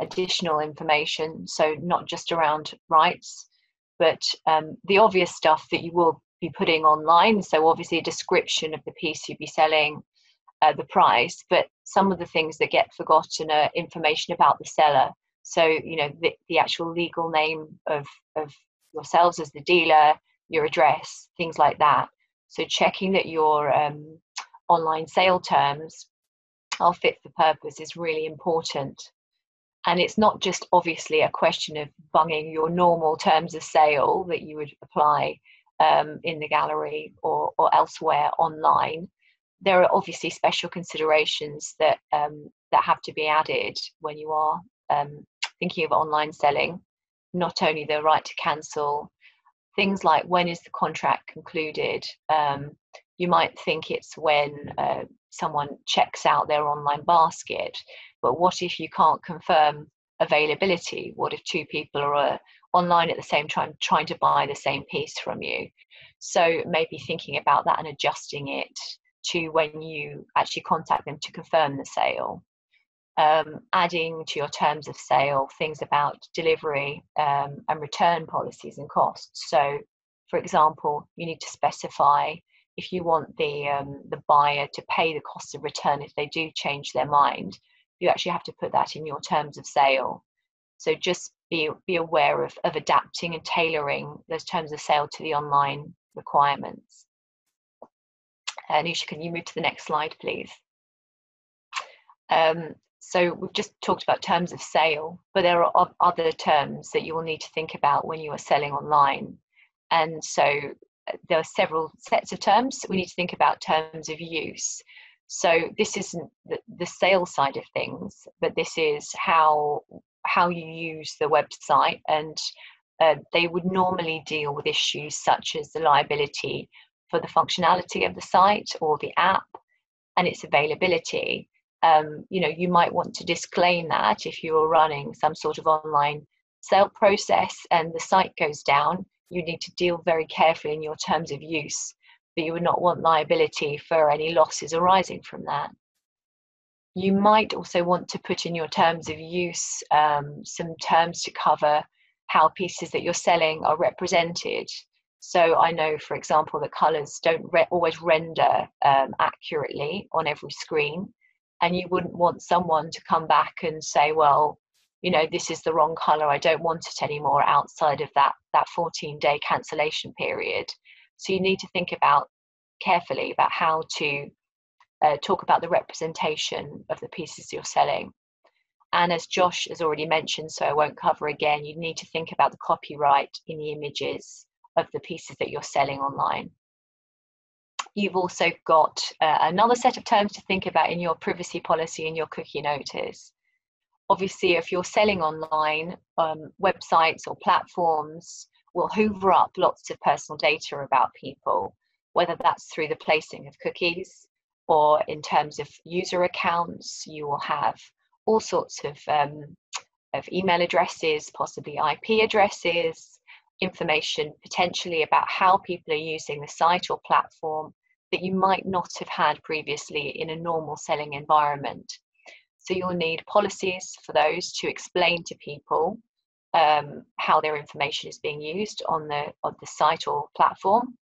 additional information, so not just around rights, but the obvious stuff that you will be putting online. So obviously a description of the piece you'd be selling, the price, but some of the things that get forgotten are information about the seller. So, the actual legal name of yourselves as the dealer, your address, things like that. So checking that your online sale terms are fit for purpose is really important. And it's not just obviously a question of bunging your normal terms of sale that you would apply in the gallery or elsewhere online, there are obviously special considerations that that have to be added when you are thinking of online selling. Not only the right to cancel, things like when is the contract concluded. You might think it's when someone checks out their online basket, but what if you can't confirm availability? What if two people are online at the same time trying to buy the same piece from you? So maybe thinking about that and adjusting it to when you actually contact them to confirm the sale. Adding to your terms of sale things about delivery and return policies and costs. So, for example, you need to specify if you want the buyer to pay the cost of return if they do change their mind. You actually have to put that in your terms of sale. So just be aware of adapting and tailoring those terms of sale to the online requirements. Nisha, can you move to the next slide, please? So we've just talked about terms of sale, but there are other terms that you will need to think about when you are selling online. And so there are several sets of terms. We need to think about terms of use. So this isn't the sales side of things, but this is how you use the website, and they would normally deal with issues such as the liability for the functionality of the site or the app and its availability. You might want to disclaim that if you are running some sort of online sale process and the site goes down, you need to deal very carefully in your terms of use that you would not want liability for any losses arising from that. You might also want to put in your terms of use some terms to cover how pieces that you're selling are represented. So I know, for example, that colours don't always render accurately on every screen. And you wouldn't want someone to come back and say, well, this is the wrong colour, I don't want it anymore outside of that 14-day cancellation period. So you need to think carefully about how to talk about the representation of the pieces you're selling. And as Josh has already mentioned, so I won't cover again, you need to think about the copyright in the images of the pieces that you're selling online. You've also got another set of terms to think about in your privacy policy and your cookie notice. Obviously, if you're selling online, websites or platforms will hoover up lots of personal data about people, whether that's through the placing of cookies or in terms of user accounts. You will have all sorts of email addresses, possibly IP addresses, information potentially about how people are using the site or platform that you might not have had previously in a normal selling environment. So you'll need policies for those to explain to people how their information is being used on the site or platform.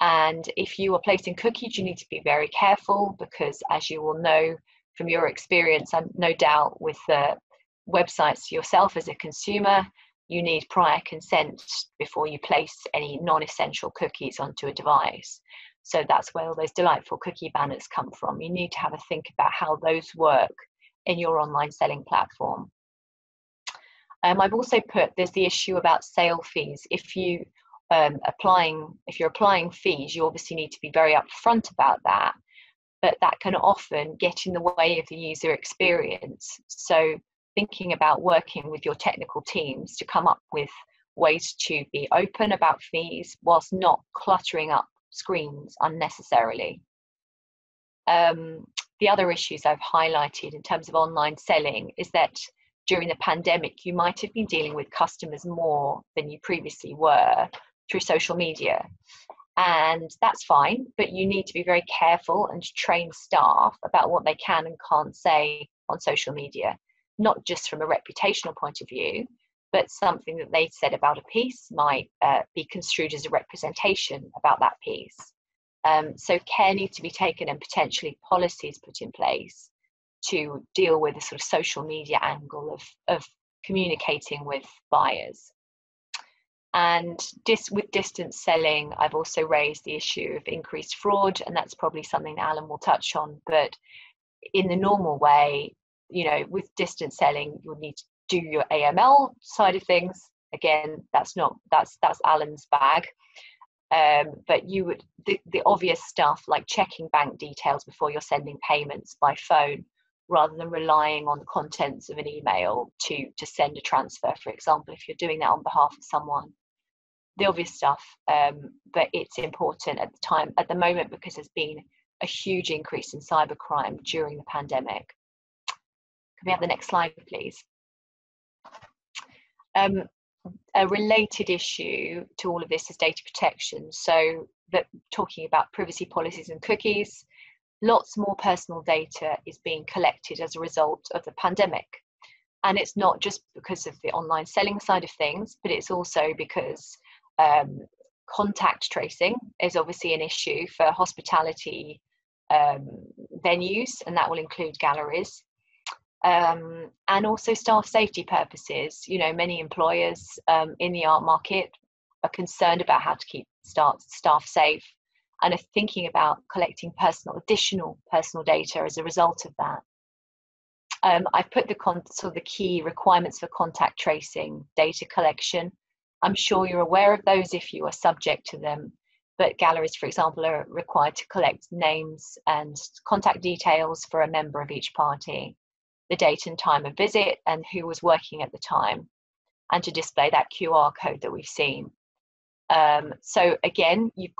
And if you are placing cookies, you need to be very careful, because as you will know from your experience, and no doubt with the websites yourself as a consumer, you need prior consent before you place any non-essential cookies onto a device. So that's where all those delightful cookie banners come from. You need to have a think about how those work in your online selling platform. I've also put, there's the issue about sale fees. If you're applying fees, you obviously need to be very upfront about that, but that can often get in the way of the user experience. So thinking about working with your technical teams to come up with ways to be open about fees whilst not cluttering up screens unnecessarily. The other issues I've highlighted in terms of online selling is that during the pandemic, you might have been dealing with customers more than you previously were through social media. And that's fine, but you need to be very careful and train staff about what they can and can't say on social media, not just from a reputational point of view, but something that they said about a piece might be construed as a representation about that piece. So care needs to be taken and potentially policies put in place to deal with the sort of social media angle of communicating with buyers. And with distance selling, I've also raised the issue of increased fraud, and that's probably something that Alan will touch on. But in the normal way, with distance selling, you'll need to do your AML side of things. Again, that's Alan's bag. But you would, the obvious stuff like checking bank details before you're sending payments by phone, rather than relying on the contents of an email to send a transfer, for example, if you're doing that on behalf of someone. The obvious stuff, but it's important at the moment, because there's been a huge increase in cybercrime during the pandemic. Can we have the next slide, please? A related issue to all of this is data protection. So that, talking about privacy policies and cookies, lots more personal data is being collected as a result of the pandemic. And it's not just because of the online selling side of things, but it's also because contact tracing is obviously an issue for hospitality venues, and that will include galleries. And also staff safety purposes. You know, many employers in the art market are concerned about how to keep staff safe, and are thinking about collecting additional personal data as a result of that. I've put the key requirements for contact tracing data collection. I'm sure you're aware of those if you are subject to them, but galleries, for example, are required to collect names and contact details for a member of each party, the date and time of visit, and who was working at the time, and to display that QR code that we've seen. So again, you've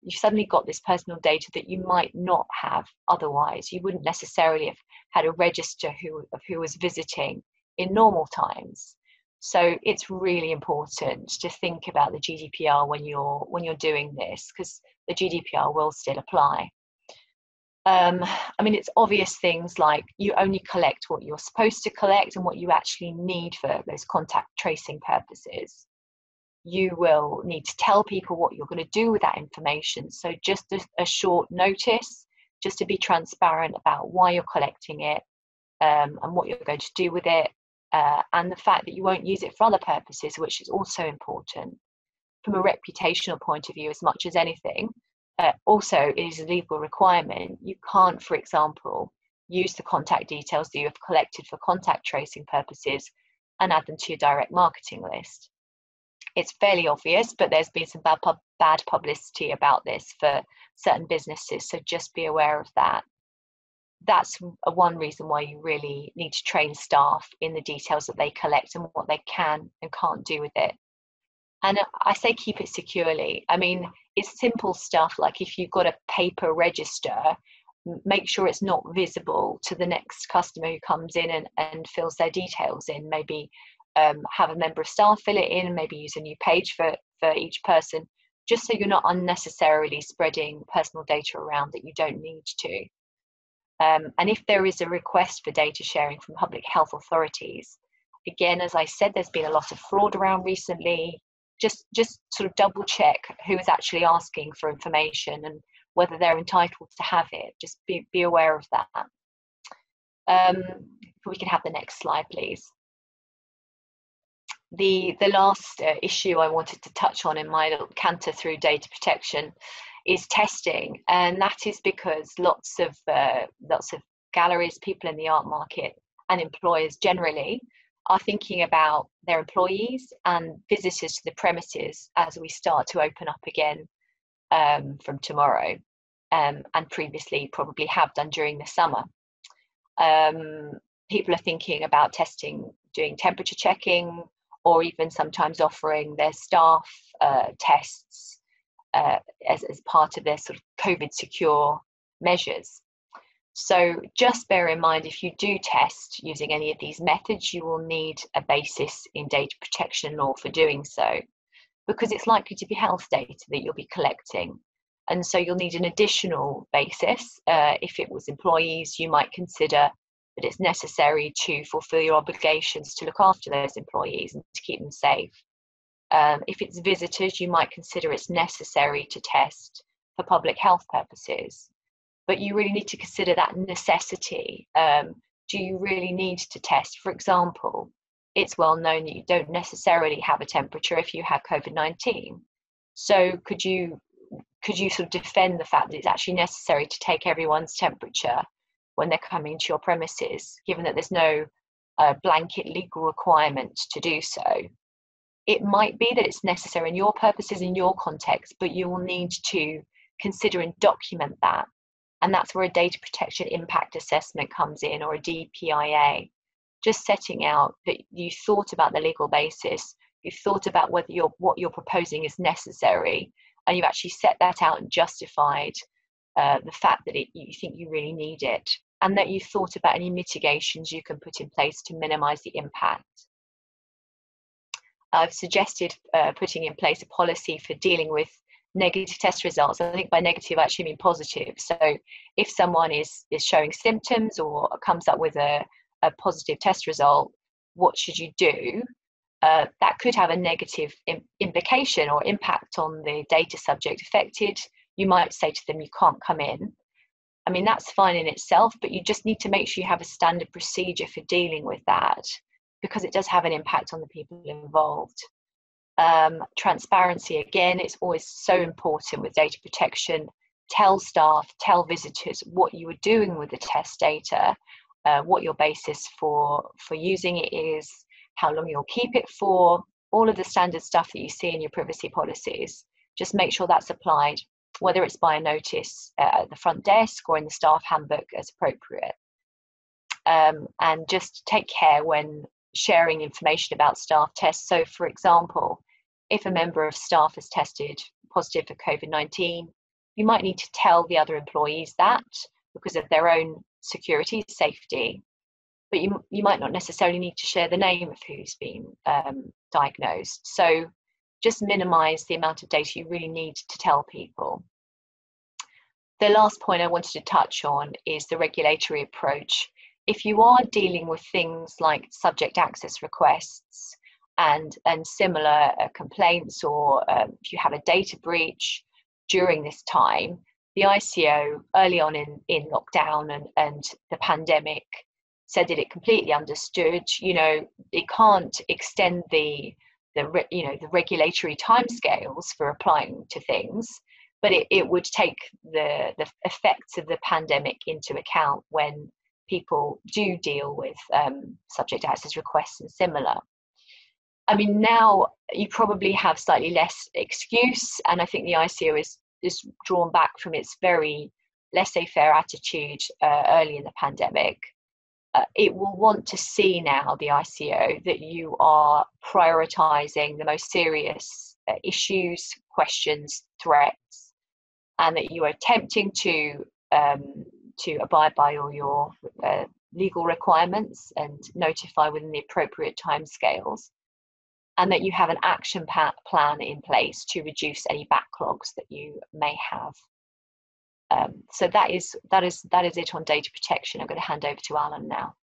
suddenly got this personal data that you might not have otherwise. You wouldn't necessarily have had a register of who was visiting in normal times. So it's really important to think about the GDPR when you're doing this, because the GDPR will still apply. I mean, it's obvious things like you only collect what you're supposed to collect and what you actually need for those contact tracing purposes. You will need to tell people what you're going to do with that information. So just a short notice, just to be transparent about why you're collecting it, and what you're going to do with it, and the fact that you won't use it for other purposes, which is also important. From a reputational point of view, as much as anything, also it is a legal requirement. You can't, for example, use the contact details that you have collected for contact tracing purposes and add them to your direct marketing list. It's fairly obvious, but there's been some bad publicity about this for certain businesses, so just be aware of that. That's one reason why you really need to train staff in the details that they collect and what they can and can't do with it. And I say keep it securely. I mean, it's simple stuff like if you've got a paper register, make sure it's not visible to the next customer who comes in and fills their details in. Maybe have a member of staff fill it in, and maybe use a new page for each person, just so you're not unnecessarily spreading personal data around that you don't need to. And if there is a request for data sharing from public health authorities, again, as I said, there's been a lot of fraud around recently. Just sort of double check who is actually asking for information and whether they're entitled to have it. Just be aware of that. We can have the next slide, please. The last issue I wanted to touch on in my little canter through data protection is testing, and that is because lots of galleries, people in the art market, and employers generally are thinking about their employees and visitors to the premises as we start to open up again from tomorrow, and previously probably have done during the summer. People are thinking about testing, doing temperature checking, or even sometimes offering their staff tests as part of their sort of COVID secure measures. So just bear in mind, if you do test using any of these methods, you will need a basis in data protection law for doing so, because it's likely to be health data that you'll be collecting. And so you'll need an additional basis. If it was employees, you might consider that it's necessary to fulfill your obligations to look after those employees and to keep them safe. If it's visitors, you might consider it's necessary to test for public health purposes. But you really need to consider that necessity. Do you really need to test? For example, it's well known that you don't necessarily have a temperature if you have COVID-19. So could you sort of defend the fact that it's actually necessary to take everyone's temperature when they're coming to your premises, given that there's no blanket legal requirement to do so? It might be that it's necessary in your purposes, in your context, but you will need to consider and document that. And that's where a data protection impact assessment comes in, or a DPIA. Just setting out that you thought about the legal basis, you thought about whether what you're proposing is necessary, and you've actually set that out and justified the fact that you think you really need it, and that you thought about any mitigations you can put in place to minimize the impact. I've suggested putting in place a policy for dealing with negative test results. I think by negative I actually mean positive. So if someone is showing symptoms or comes up with a positive test result, what should you do? That could have a negative implication or impact on the data subject affected. You might say to them, you can't come in. I mean, that's fine in itself, but you just need to make sure you have a standard procedure for dealing with that, because it does have an impact on the people involved. Transparency, again, it's always so important with data protection. Tell staff, tell visitors what you are doing with the test data, what your basis for using it is, how long you'll keep it for, all of the standard stuff that you see in your privacy policies. Just make sure that's applied, whether it's by a notice at the front desk or in the staff handbook as appropriate. And just take care when sharing information about staff tests. So, for example, if a member of staff has tested positive for COVID-19, you might need to tell the other employees that because of their own security, safety, but you might not necessarily need to share the name of who's been diagnosed. So just minimize the amount of data you really need to tell people. The last point I wanted to touch on is the regulatory approach. If you are dealing with things like subject access requests and similar complaints, or if you have a data breach during this time, the ICO early on in lockdown and the pandemic said that it completely understood, it can't extend the regulatory timescales for applying to things, but it would take the effects of the pandemic into account when people do deal with subject access requests and similar. I mean, now you probably have slightly less excuse, and I think the ICO is drawn back from its very laissez-faire attitude early in the pandemic. It will want to see now, the ICO, that you are prioritising the most serious issues, questions, threats, and that you are attempting to abide by all your legal requirements and notify within the appropriate timescales, and that you have an action plan in place to reduce any backlogs that you may have. So that is it on data protection. I'm going to hand over to Alan now.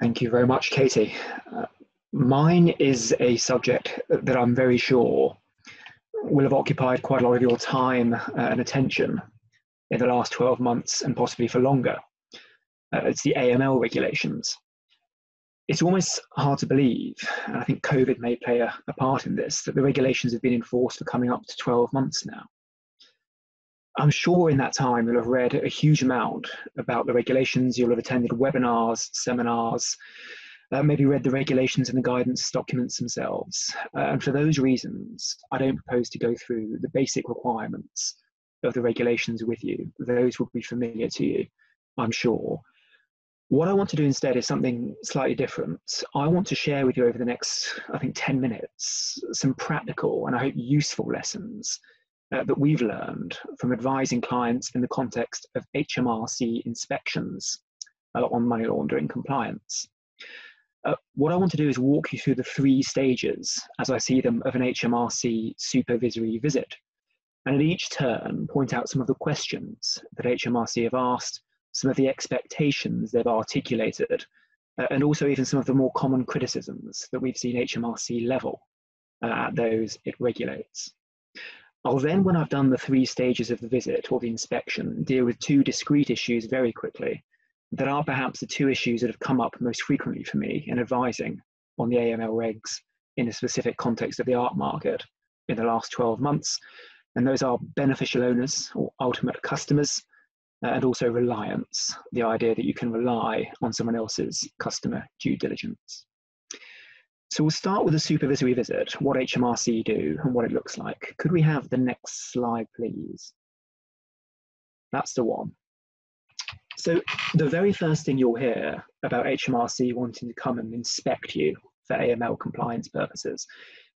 Thank you very much, Katie. Mine is a subject that I'm very sure will have occupied quite a lot of your time and attention in the last 12 months and possibly for longer. It's the AML regulations. It's almost hard to believe, and I think COVID may play a part in this, that the regulations have been enforced for coming up to 12 months now. I'm sure in that time you'll have read a huge amount about the regulations, you'll have attended webinars, seminars, maybe read the regulations and the guidance documents themselves. And for those reasons, I don't propose to go through the basic requirements of the regulations with you. Those will be familiar to you, I'm sure. What I want to do instead is something slightly different. I want to share with you over the next, I think, 10 minutes, some practical and I hope useful lessons that we've learned from advising clients in the context of HMRC inspections on money laundering compliance. What I want to do is walk you through the 3 stages, as I see them, of an HMRC supervisory visit. And at each turn, point out some of the questions that HMRC have asked, some of the expectations they've articulated, and also even some of the more common criticisms that we've seen HMRC level at those it regulates. I'll then, when I've done the 3 stages of the visit or the inspection, deal with 2 discrete issues very quickly that are perhaps the 2 issues that have come up most frequently for me in advising on the AML regs in a specific context of the art market in the last 12 months. And those are beneficial owners or ultimate customers and also reliance, the idea that you can rely on someone else's customer due diligence. So we'll start with a supervisory visit, what HMRC do and what it looks like. Could we have the next slide, please? That's the one. So the very first thing you'll hear about HMRC wanting to come and inspect you for AML compliance purposes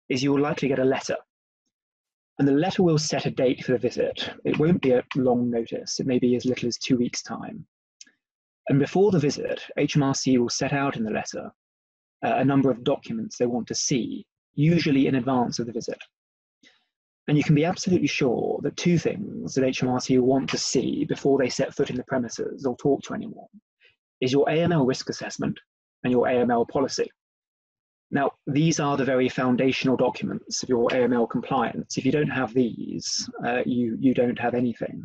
is you will likely get a letter. And the letter will set a date for the visit. It won't be a long notice. It may be as little as 2 weeks' time. And before the visit, HMRC will set out in the letter a number of documents they want to see, usually in advance of the visit. And you can be absolutely sure that 2 things that HMRC will want to see before they set foot in the premises or talk to anyone is your AML risk assessment and your AML policy. Now, these are the very foundational documents of your AML compliance. If you don't have these, you don't have anything.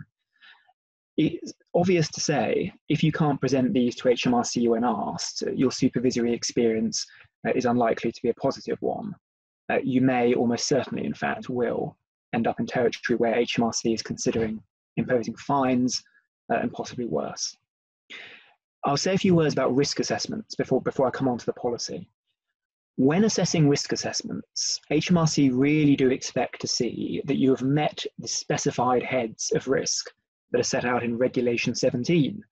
It's obvious to say, if you can't present these to HMRC when asked, your supervisory experience is unlikely to be a positive one. You may, almost certainly, in fact, will end up in territory where HMRC is considering imposing fines and possibly worse. I'll say a few words about risk assessments before I come on to the policy. When assessing risk assessments, HMRC really do expect to see that you have met the specified heads of risk that are set out in Regulation 17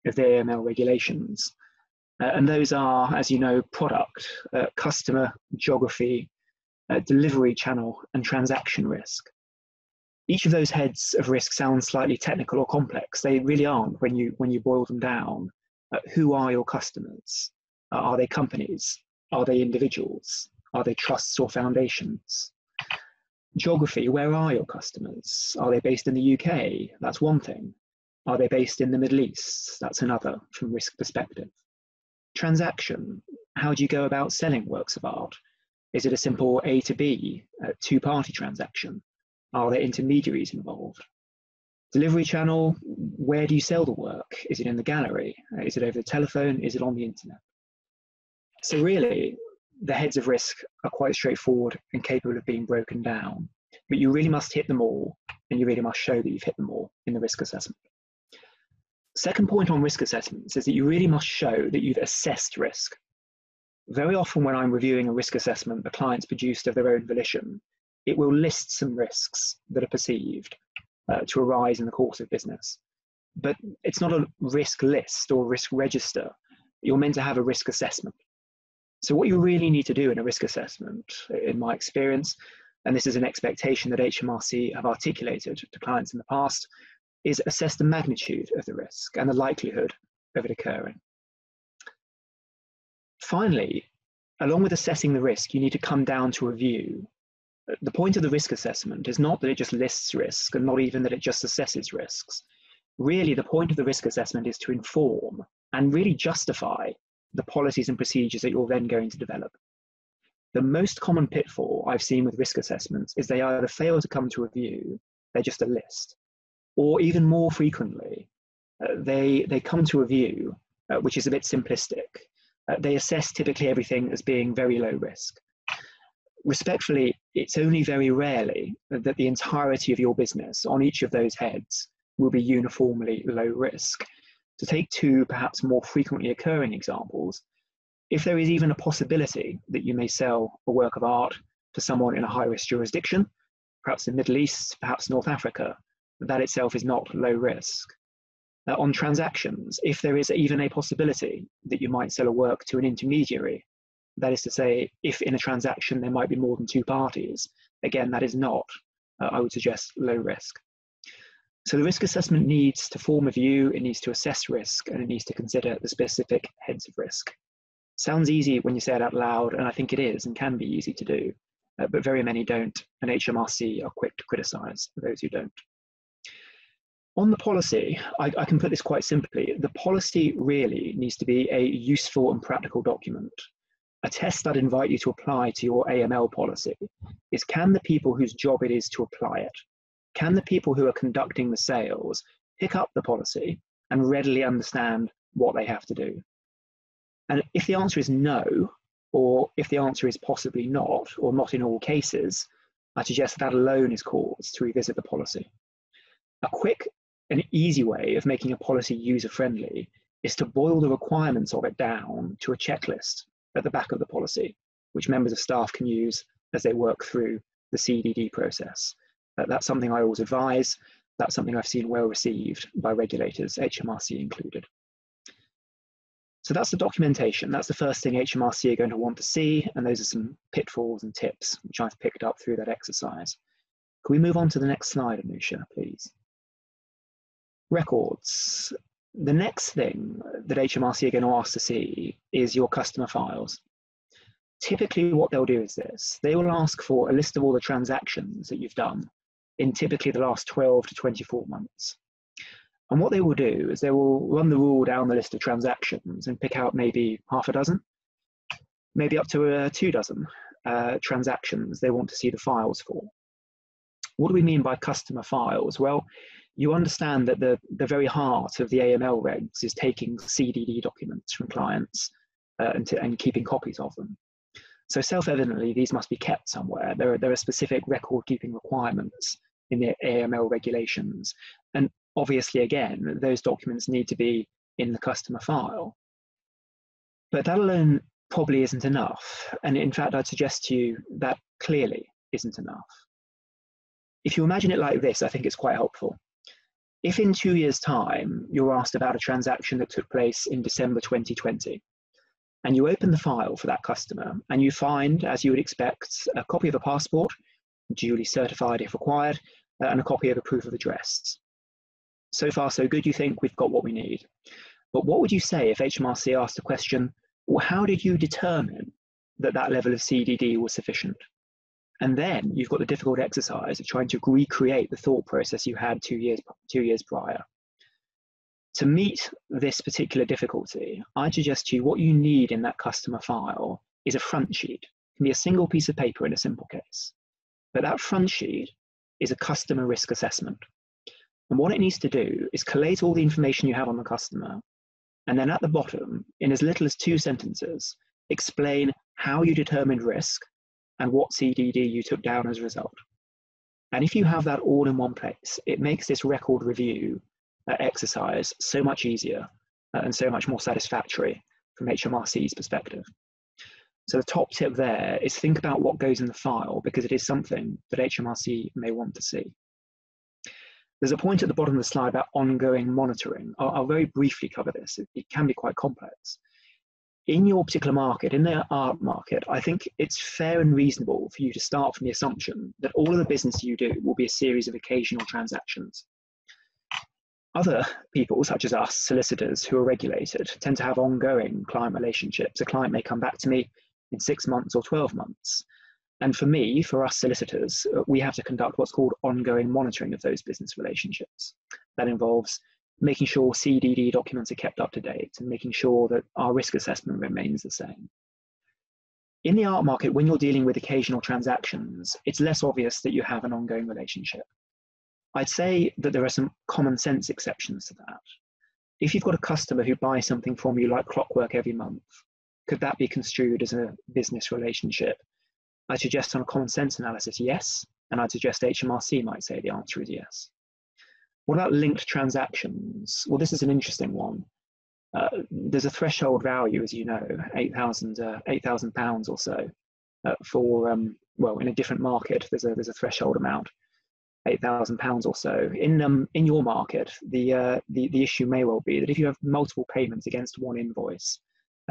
of the AML regulations. And those are, as you know, product, customer, geography, delivery channel, and transaction risk. Each of those heads of risk sounds slightly technical or complex. They really aren't when you boil them down. Who are your customers? Are they companies? Are they individuals? Are they trusts or foundations? Geography, where are your customers? Are they based in the UK? That's one thing. Are they based in the Middle East? That's another from risk perspective. Transaction, how do you go about selling works of art? Is it a simple A to B, two-party transaction? Are there intermediaries involved? Delivery channel, where do you sell the work? Is it in the gallery? Is it over the telephone? Is it on the internet? So really, the heads of risk are quite straightforward and capable of being broken down, but you really must hit them all, and you really must show that you've hit them all in the risk assessment. Second point on risk assessments is that you really must show that you've assessed risk. Very often when I'm reviewing a risk assessment the client's produced of their own volition, it will list some risks that are perceived to arise in the course of business. But it's not a risk list or risk register. You're meant to have a risk assessment. So what you really need to do in a risk assessment, in my experience, and this is an expectation that HMRC have articulated to clients in the past, is assess the magnitude of the risk and the likelihood of it occurring. Finally, along with assessing the risk, you need to come down to a view. The point of the risk assessment is not that it just lists risk and not even that it just assesses risks. Really, the point of the risk assessment is to inform and really justify the policies and procedures that you're then going to develop. The most common pitfall I've seen with risk assessments is they either fail to come to a view, they're just a list, or even more frequently, they come to a view which is a bit simplistic. They assess typically everything as being very low risk. Respectfully, it's only very rarely that the entirety of your business on each of those heads will be uniformly low risk. To take 2 perhaps more frequently occurring examples, if there is even a possibility that you may sell a work of art to someone in a high-risk jurisdiction, perhaps the Middle East, perhaps North Africa, that itself is not low risk. On transactions, if there is even a possibility that you might sell a work to an intermediary, that is to say, if in a transaction there might be more than 2 parties, again, that is not, I would suggest, low risk. So the risk assessment needs to form a view, it needs to assess risk, and it needs to consider the specific heads of risk. Sounds easy when you say it out loud, and I think it is and can be easy to do, but very many don't, and HMRC are quick to criticise those who don't. On the policy, I can put this quite simply. The policy really needs to be a useful and practical document. A test I'd invite you to apply to your AML policy is, can the people whose job it is to apply it, can the people who are conducting the sales pick up the policy and readily understand what they have to do? And if the answer is no, or if the answer is possibly not, or not in all cases, I suggest that alone is cause to revisit the policy. A quick an easy way of making a policy user-friendly is to boil the requirements of it down to a checklist at the back of the policy, which members of staff can use as they work through the CDD process. That's something I always advise. That's something I've seen well received by regulators, HMRC included. So that's the documentation. That's the first thing HMRC are going to want to see, and those are some pitfalls and tips which I've picked up through that exercise. Can we move on to the next slide, Anusha, please? Records. The next thing that HMRC are going to ask to see is your customer files. Typically what they'll do is this. They will ask for a list of all the transactions that you've done in typically the last 12 to 24 months. And what they will do is they will run the rule down the list of transactions and pick out maybe half a dozen, maybe up to 2 dozen transactions they want to see the files for. What do we mean by customer files? Well, you understand that the very heart of the AML regs is taking CDD documents from clients and keeping copies of them. So self-evidently, these must be kept somewhere. There are specific record-keeping requirements in the AML regulations. And obviously, again, those documents need to be in the customer file. But that alone probably isn't enough. And in fact, I'd suggest to you that clearly isn't enough. If you imagine it like this, I think it's quite helpful. If in 2 years' time, you're asked about a transaction that took place in December 2020, and you open the file for that customer, and you find, as you would expect, a copy of a passport, duly certified if required, and a copy of a proof of address. So far, so good, you think we've got what we need. But what would you say if HMRC asked the question, well, how did you determine that that level of CDD was sufficient? And then you've got the difficult exercise of trying to recreate the thought process you had 2 years prior. To meet this particular difficulty, I suggest to you what you need in that customer file is a front sheet. It can be a single piece of paper in a simple case. But that front sheet is a customer risk assessment. And what it needs to do is collate all the information you have on the customer, and then at the bottom, in as little as 2 sentences, explain how you determined risk and what CDD you took down as a result. And if you have that all in one place, it makes this record review exercise so much easier and so much more satisfactory from HMRC's perspective. So the top tip there is think about what goes in the file, because it is something that HMRC may want to see. There's a point at the bottom of the slide about ongoing monitoring. I'll very briefly cover this. It can be quite complex. In your particular market, in the art market, I think it's fair and reasonable for you to start from the assumption that all of the business you do will be a series of occasional transactions. Other people, such as us, solicitors who are regulated, tend to have ongoing client relationships. A client may come back to me in 6 months or 12 months. And for me, for us solicitors, we have to conduct what's called ongoing monitoring of those business relationships. That involves making sure CDD documents are kept up to date and making sure that our risk assessment remains the same. In the art market, when you're dealing with occasional transactions, it's less obvious that you have an ongoing relationship. I'd say that there are some common sense exceptions to that. If you've got a customer who buys something from you like clockwork every month, could that be construed as a business relationship? I suggest on a common sense analysis, yes, and I'd suggest HMRC might say the answer is yes. What about linked transactions? Well, this is an interesting one. There's a threshold value, as you know, £8,000 or so for, well, in a different market, there's a threshold amount, £8,000 or so. In your market, the issue may well be that if you have multiple payments against one invoice,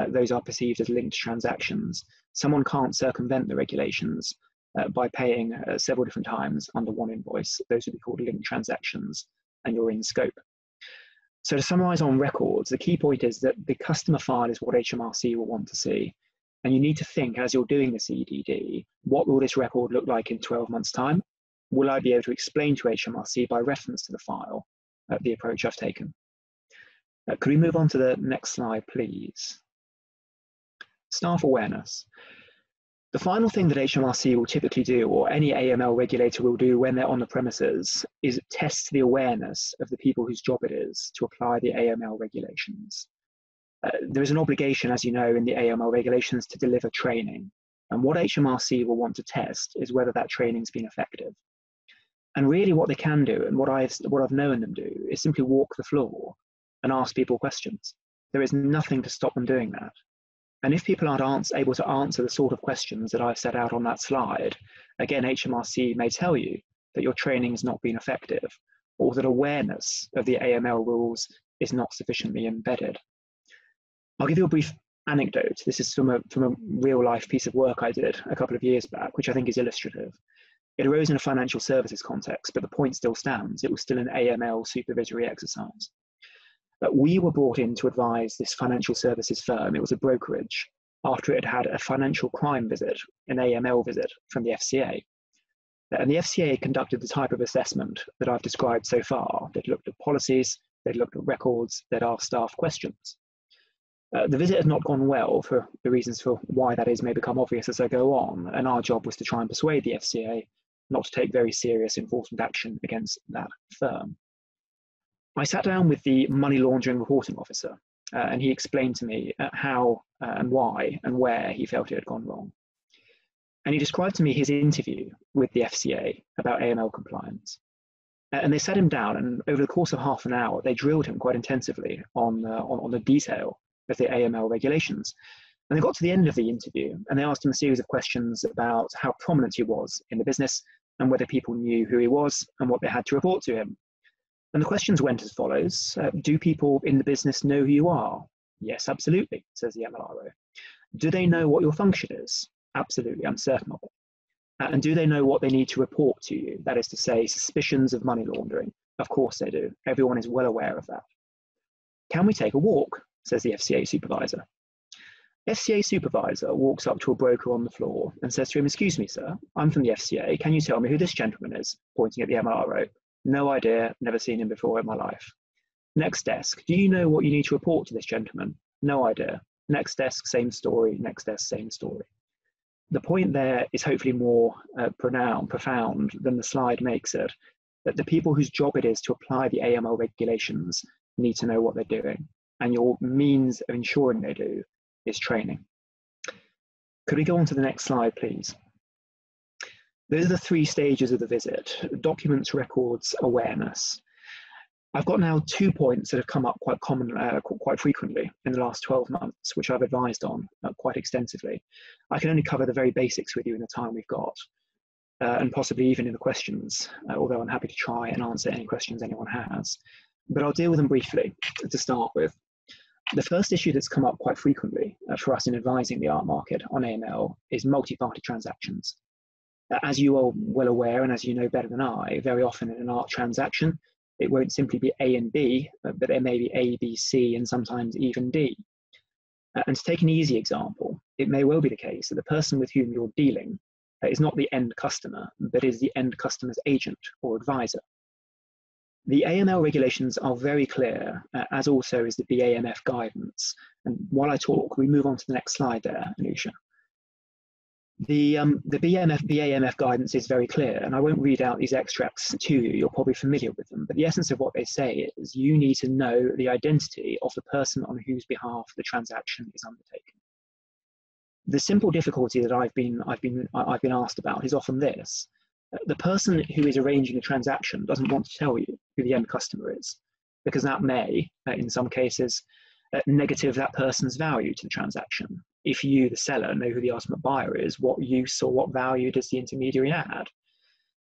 those are perceived as linked transactions. Someone can't circumvent the regulations by paying several different times under one invoice. Those would be called linked transactions, and you're in scope. So to summarize on records, the key point is that the customer file is what HMRC will want to see. And you need to think, as you're doing the CDD, what will this record look like in 12 months' time? Will I be able to explain to HMRC by reference to the file the approach I've taken? Could we move on to the next slide, please? Staff awareness. The final thing that HMRC will typically do, or any AML regulator will do when they're on the premises, is test the awareness of the people whose job it is to apply the AML regulations. There is an obligation, as you know, in the AML regulations to deliver training. And what HMRC will want to test is whether that training's been effective. And really what they can do, and what I've known them do, is simply walk the floor and ask people questions. There is nothing to stop them doing that. And if people aren't able to answer the sort of questions that I've set out on that slide, again, HMRC may tell you that your training has not been effective, or that awareness of the AML rules is not sufficiently embedded. I'll give you a brief anecdote. This is from a real life piece of work I did a couple of years back, which I think is illustrative. It arose in a financial services context, but the point still stands. It was still an AML supervisory exercise. But we were brought in to advise this financial services firm. It was a brokerage, after it had a financial crime visit, an AML visit from the FCA. And the FCA conducted the type of assessment that I've described so far. They'd looked at policies, they'd looked at records, they'd asked staff questions. The visit had not gone well, for the reasons for why that is may become obvious as I go on, and our job was to try and persuade the FCA not to take very serious enforcement action against that firm. I sat down with the money laundering reporting officer, and he explained to me how and why and where he felt it had gone wrong. And he described to me his interview with the FCA about AML compliance. And they sat him down, and over the course of half an hour, they drilled him quite intensively on the detail of the AML regulations. And they got to the end of the interview, and they asked him a series of questions about how prominent he was in the business, and whether people knew who he was and what they had to report to him. And the questions went as follows. Do people in the business know who you are? Yes, absolutely, says the MLRO. Do they know what your function is? Absolutely, I'm certain of it. And do they know what they need to report to you? That is to say, suspicions of money laundering. Of course they do. Everyone is well aware of that. Can we take a walk? Says the FCA supervisor. FCA supervisor walks up to a broker on the floor and says to him, excuse me, sir, I'm from the FCA. Can you tell me who this gentleman is? Pointing at the MLRO. No idea, never seen him before in my life. Next desk, do you know what you need to report to this gentleman? No idea. Next desk, same story. Next desk, same story. The point there is hopefully more profound than the slide makes it, that the people whose job it is to apply the AML regulations need to know what they're doing. And your means of ensuring they do is training. Could we go on to the next slide, please? Those are the three stages of the visit: documents, records, awareness. I've got now 2 points that have come up quite frequently in the last 12 months, which I've advised on quite extensively. I can only cover the very basics with you in the time we've got, and possibly even in the questions, although I'm happy to try and answer any questions anyone has. But I'll deal with them briefly to start with. The first issue that's come up quite frequently for us in advising the art market on AML is multi-party transactions. As you are well aware, and as you know better than I, very often in an art transaction, it won't simply be A and B, but there may be A, B, C, and sometimes even D. And to take an easy example, it may well be the case that the person with whom you're dealing is not the end customer, but is the end customer's agent or advisor. The AML regulations are very clear, as also is the BAMF guidance. And while I talk, we move on to the next slide there, Anusha. The BAMF guidance is very clear, and I won't read out these extracts to you, you're probably familiar with them, but the essence of what they say is you need to know the identity of the person on whose behalf the transaction is undertaken. The simple difficulty that I've been asked about is often this: the person who is arranging a transaction doesn't want to tell you who the end customer is, because that may, in some cases, negative that person's value to the transaction. If you, the seller, know who the ultimate buyer is, what use or what value does the intermediary add?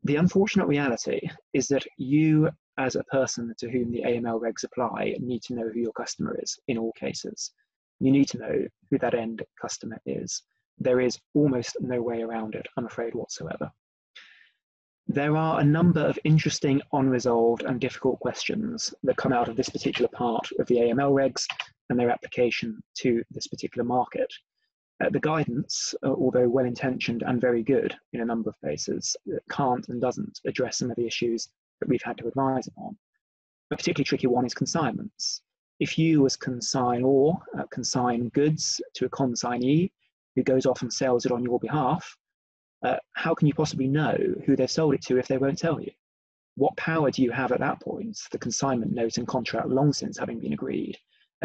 The unfortunate reality is that you, as a person to whom the AML regs apply, need to know who your customer is in all cases. You need to know who that end customer is. There is almost no way around it, I'm afraid, whatsoever. There are a number of interesting, unresolved and difficult questions that come out of this particular part of the AML regs and their application to this particular market. The guidance, although well-intentioned and very good in a number of places, can't and doesn't address some of the issues that we've had to advise upon. A particularly tricky one is consignments. If you as consignor consign goods to a consignee who goes off and sells it on your behalf, how can you possibly know who they've sold it to if they won't tell you? What power do you have at that point, the consignment note and contract long since having been agreed,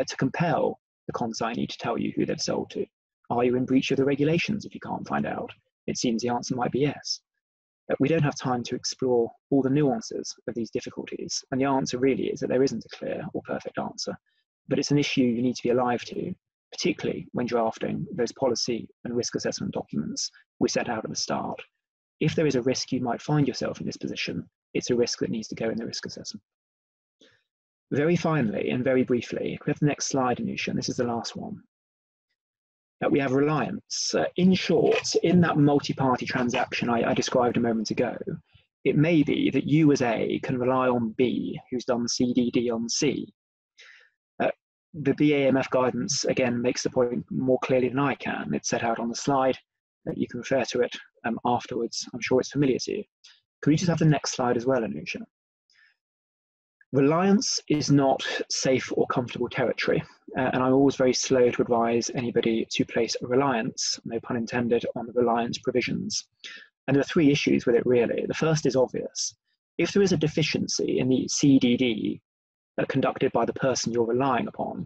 to compel the consignee to tell you who they've sold to? Are you in breach of the regulations if you can't find out? It seems the answer might be yes. We don't have time to explore all the nuances of these difficulties, and the answer really is that there isn't a clear or perfect answer, but it's an issue you need to be alive to, particularly when drafting those policy and risk assessment documents we set out at the start. If there is a risk you might find yourself in this position, it's a risk that needs to go in the risk assessment. Very finally, and very briefly, we have the next slide, Anusha, and this is the last one. We have reliance. In short, in that multi-party transaction I described a moment ago, it may be that you as A can rely on B, who's done CDD on C. The BAMF guidance, again, makes the point more clearly than I can. It's set out on the slide. You can refer to it afterwards. I'm sure it's familiar to you. Can we just have the next slide as well, Anusha? Reliance is not safe or comfortable territory, and I'm always very slow to advise anybody to place a reliance, no pun intended, on the reliance provisions. And there are three issues with it, really. The first is obvious. If there is a deficiency in the CDD conducted by the person you're relying upon,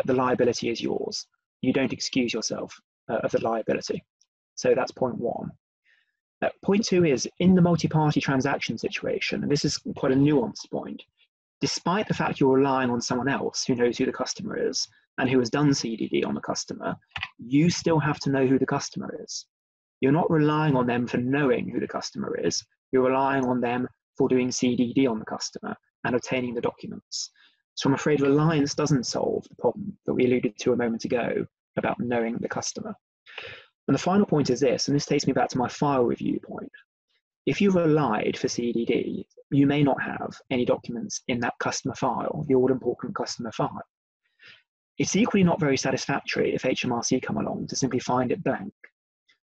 the liability is yours. You don't excuse yourself of the liability. So that's point one. Point two is, in the multi-party transaction situation, and this is quite a nuanced point, despite the fact you're relying on someone else who knows who the customer is and who has done CDD on the customer, you still have to know who the customer is. You're not relying on them for knowing who the customer is. You're relying on them for doing CDD on the customer and obtaining the documents. So I'm afraid reliance doesn't solve the problem that we alluded to a moment ago about knowing the customer. And the final point is this, and this takes me back to my file review point. If you relied for CDD, you may not have any documents in that customer file, the all-important customer file. It's equally not very satisfactory if HMRC come along to simply find it blank.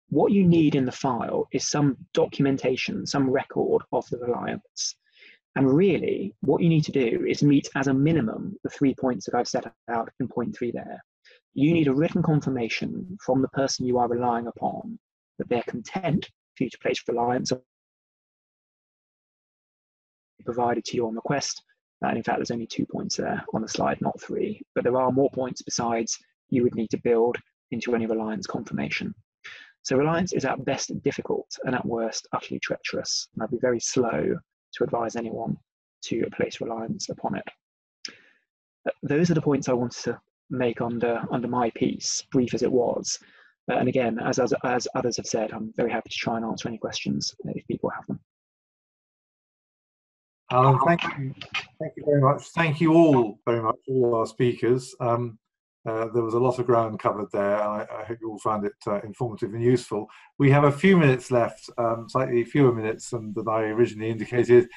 What you need in the file is some documentation, some record of the reliance. And really, what you need to do is meet as a minimum the 3 points that I've set out in point 3 there. You need a written confirmation from the person you are relying upon that they're content for you to place reliance on provided to you on request. And in fact, there's only 2 points there on the slide, not 3. But there are more points besides you would need to build into any reliance confirmation. So reliance is at best difficult and at worst utterly treacherous. And I'd be very slow to advise anyone to place reliance upon it. Those are the points I wanted to make under my piece, brief as it was. And again, as others have said, I'm very happy to try and answer any questions if people have them. Alan, thank you very much. Thank you all very much, all our speakers. There was a lot of ground covered there. I hope you all found it informative and useful. We have a few minutes left, slightly fewer minutes than I originally indicated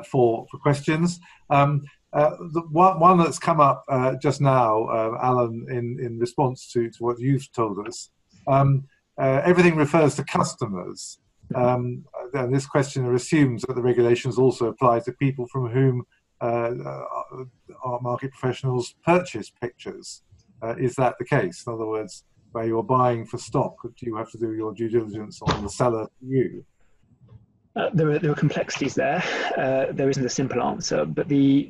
for questions. The one that's come up just now, Alan, in response to what you've told us, everything refers to customers. And this questioner assumes that the regulations also apply to people from whom our market professionals purchase pictures. Is that the case? In other words, where you're buying for stock, do you have to do your due diligence on the seller to you? There are complexities there. There isn't a simple answer, but the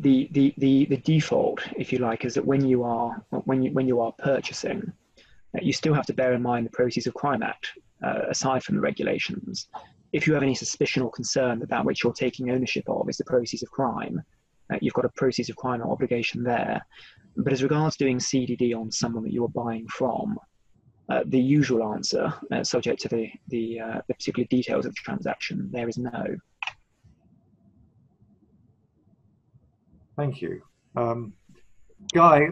default, if you like, is that when you are purchasing, you still have to bear in mind the Proceeds of Crime Act, aside from the regulations. If you have any suspicion or concern that which you're taking ownership of is the proceeds of crime, you've got a proceeds of crime obligation there. But as regards doing CDD on someone that you're buying from, the usual answer, subject to the particular details of the transaction, there is no. Thank you. Guy,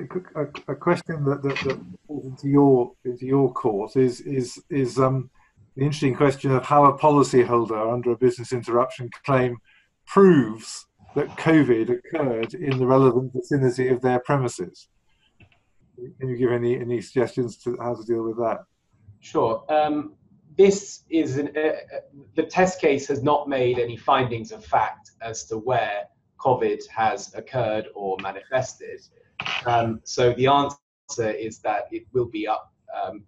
a question that falls into your court is the interesting question of how a policyholder under a business interruption claim proves that COVID occurred in the relevant vicinity of their premises. Can you give any suggestions to how to deal with that? Sure. This is the test case has not made any findings of fact as to where COVID has occurred or manifested. So the answer is that it will be up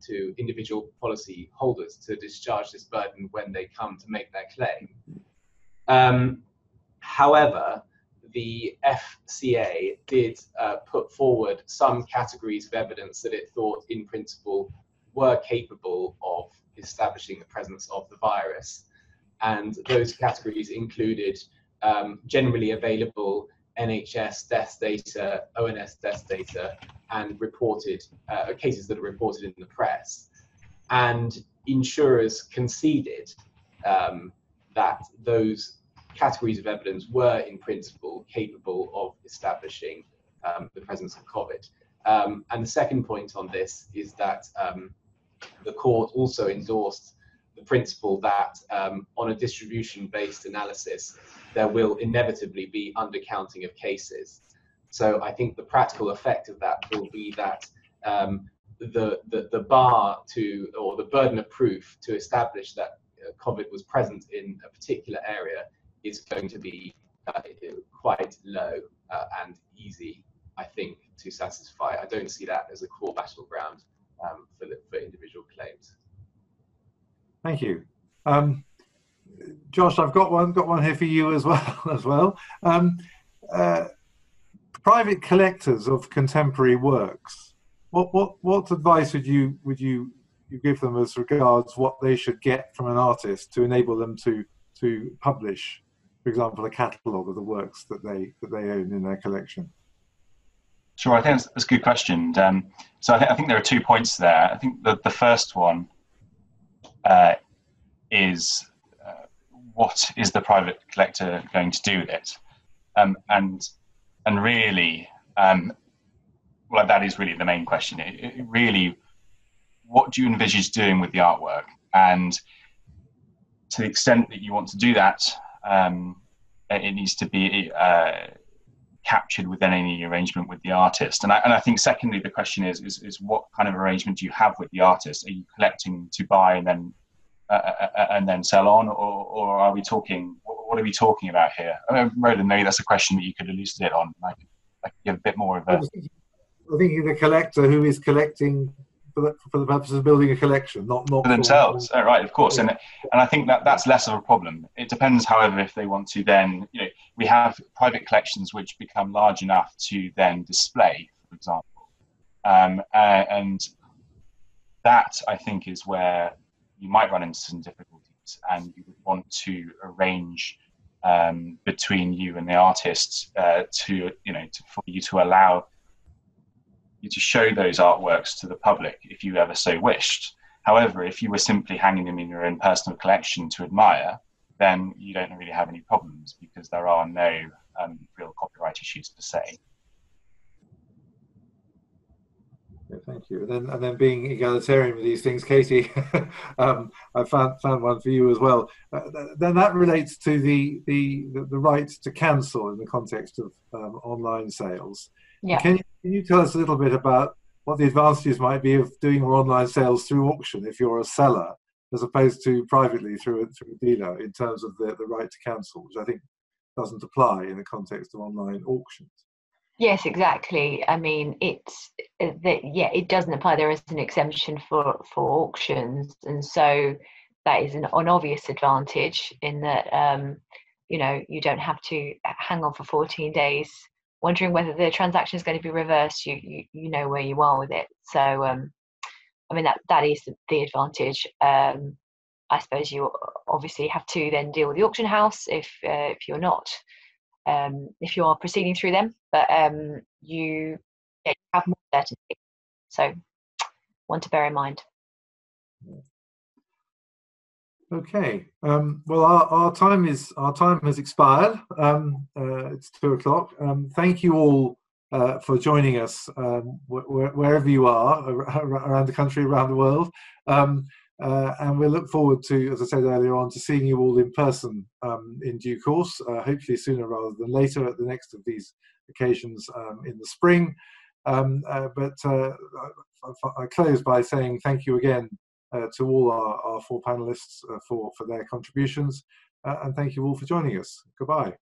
to individual policy holders to discharge this burden when they come to make their claim. However, the FCA did put forward some categories of evidence that it thought in principle were capable of establishing the presence of the virus. and those categories included generally available NHS death data, ONS death data, and reported cases that are reported in the press. And insurers conceded that those categories of evidence were, in principle, capable of establishing the presence of COVID. And the second point on this is that the court also endorsed the principle that on a distribution-based analysis, there will inevitably be undercounting of cases. So I think the practical effect of that will be that the bar to, or the burden of proof to establish that COVID was present in a particular area is going to be quite low and easy, I think, to satisfy. I don't see that as a core battleground for individual claims. Thank you. Josh, I've got one here for you as well. Private collectors of contemporary works. What advice would you give them as regards what they should get from an artist to enable them to publish, for example, a catalogue of the works that they own in their collection? Sure, I think that's a good question. So I think there are 2 points there. I think the first one is what is the private collector going to do with it, and really, well, that is really the main question. It really, what do you envisage doing with the artwork? And to the extent that you want to do that, it needs to be captured within any arrangement with the artist. And I think secondly, the question is what kind of arrangement do you have with the artist? Are you collecting to buy and then sell on, or are we talking, what are we talking about here? Roland, maybe that's a question that you could elucidate on. I could give a bit more of a... I think the collector who is collecting for the purpose of building a collection, not for themselves. Oh, right, of course. Yeah. And I think that's less of a problem. It depends, however, if they want to then, we have private collections which become large enough to then display, for example. And that, I think, is where you might run into some difficulties, and you would want to arrange between you and the artist for you to allow you to show those artworks to the public if you ever so wished. However, if you were simply hanging them in your own personal collection to admire, then you don't really have any problems because there are no real copyright issues per se. Yeah, thank you. And then being egalitarian with these things, Katie, I found one for you as well. Then that relates to the right to cancel in the context of online sales. Yeah. Can you tell us a little bit about what the advantages might be of doing your online sales through auction if you're a seller, as opposed to privately through a dealer, in terms of the right to cancel, which I think doesn't apply in the context of online auctions? Yes, exactly. I mean, it doesn't apply. There is an exemption for auctions, and so that is an obvious advantage in that you don't have to hang on for 14 days wondering whether the transaction is going to be reversed. You know where you are with it. So I mean that is the advantage. I suppose you obviously have to then deal with the auction house if you're not. If you are proceeding through them, but you have more certainty. So, one to bear in mind. Okay. Well, our time has expired. It's 2:00. Thank you all for joining us wherever you are around the country, around the world. And we'll look forward to, as I said earlier on, to seeing you all in person in due course, hopefully sooner rather than later at the next of these occasions in the spring. But I close by saying thank you again to all our 4 panelists for their contributions, and thank you all for joining us. Goodbye.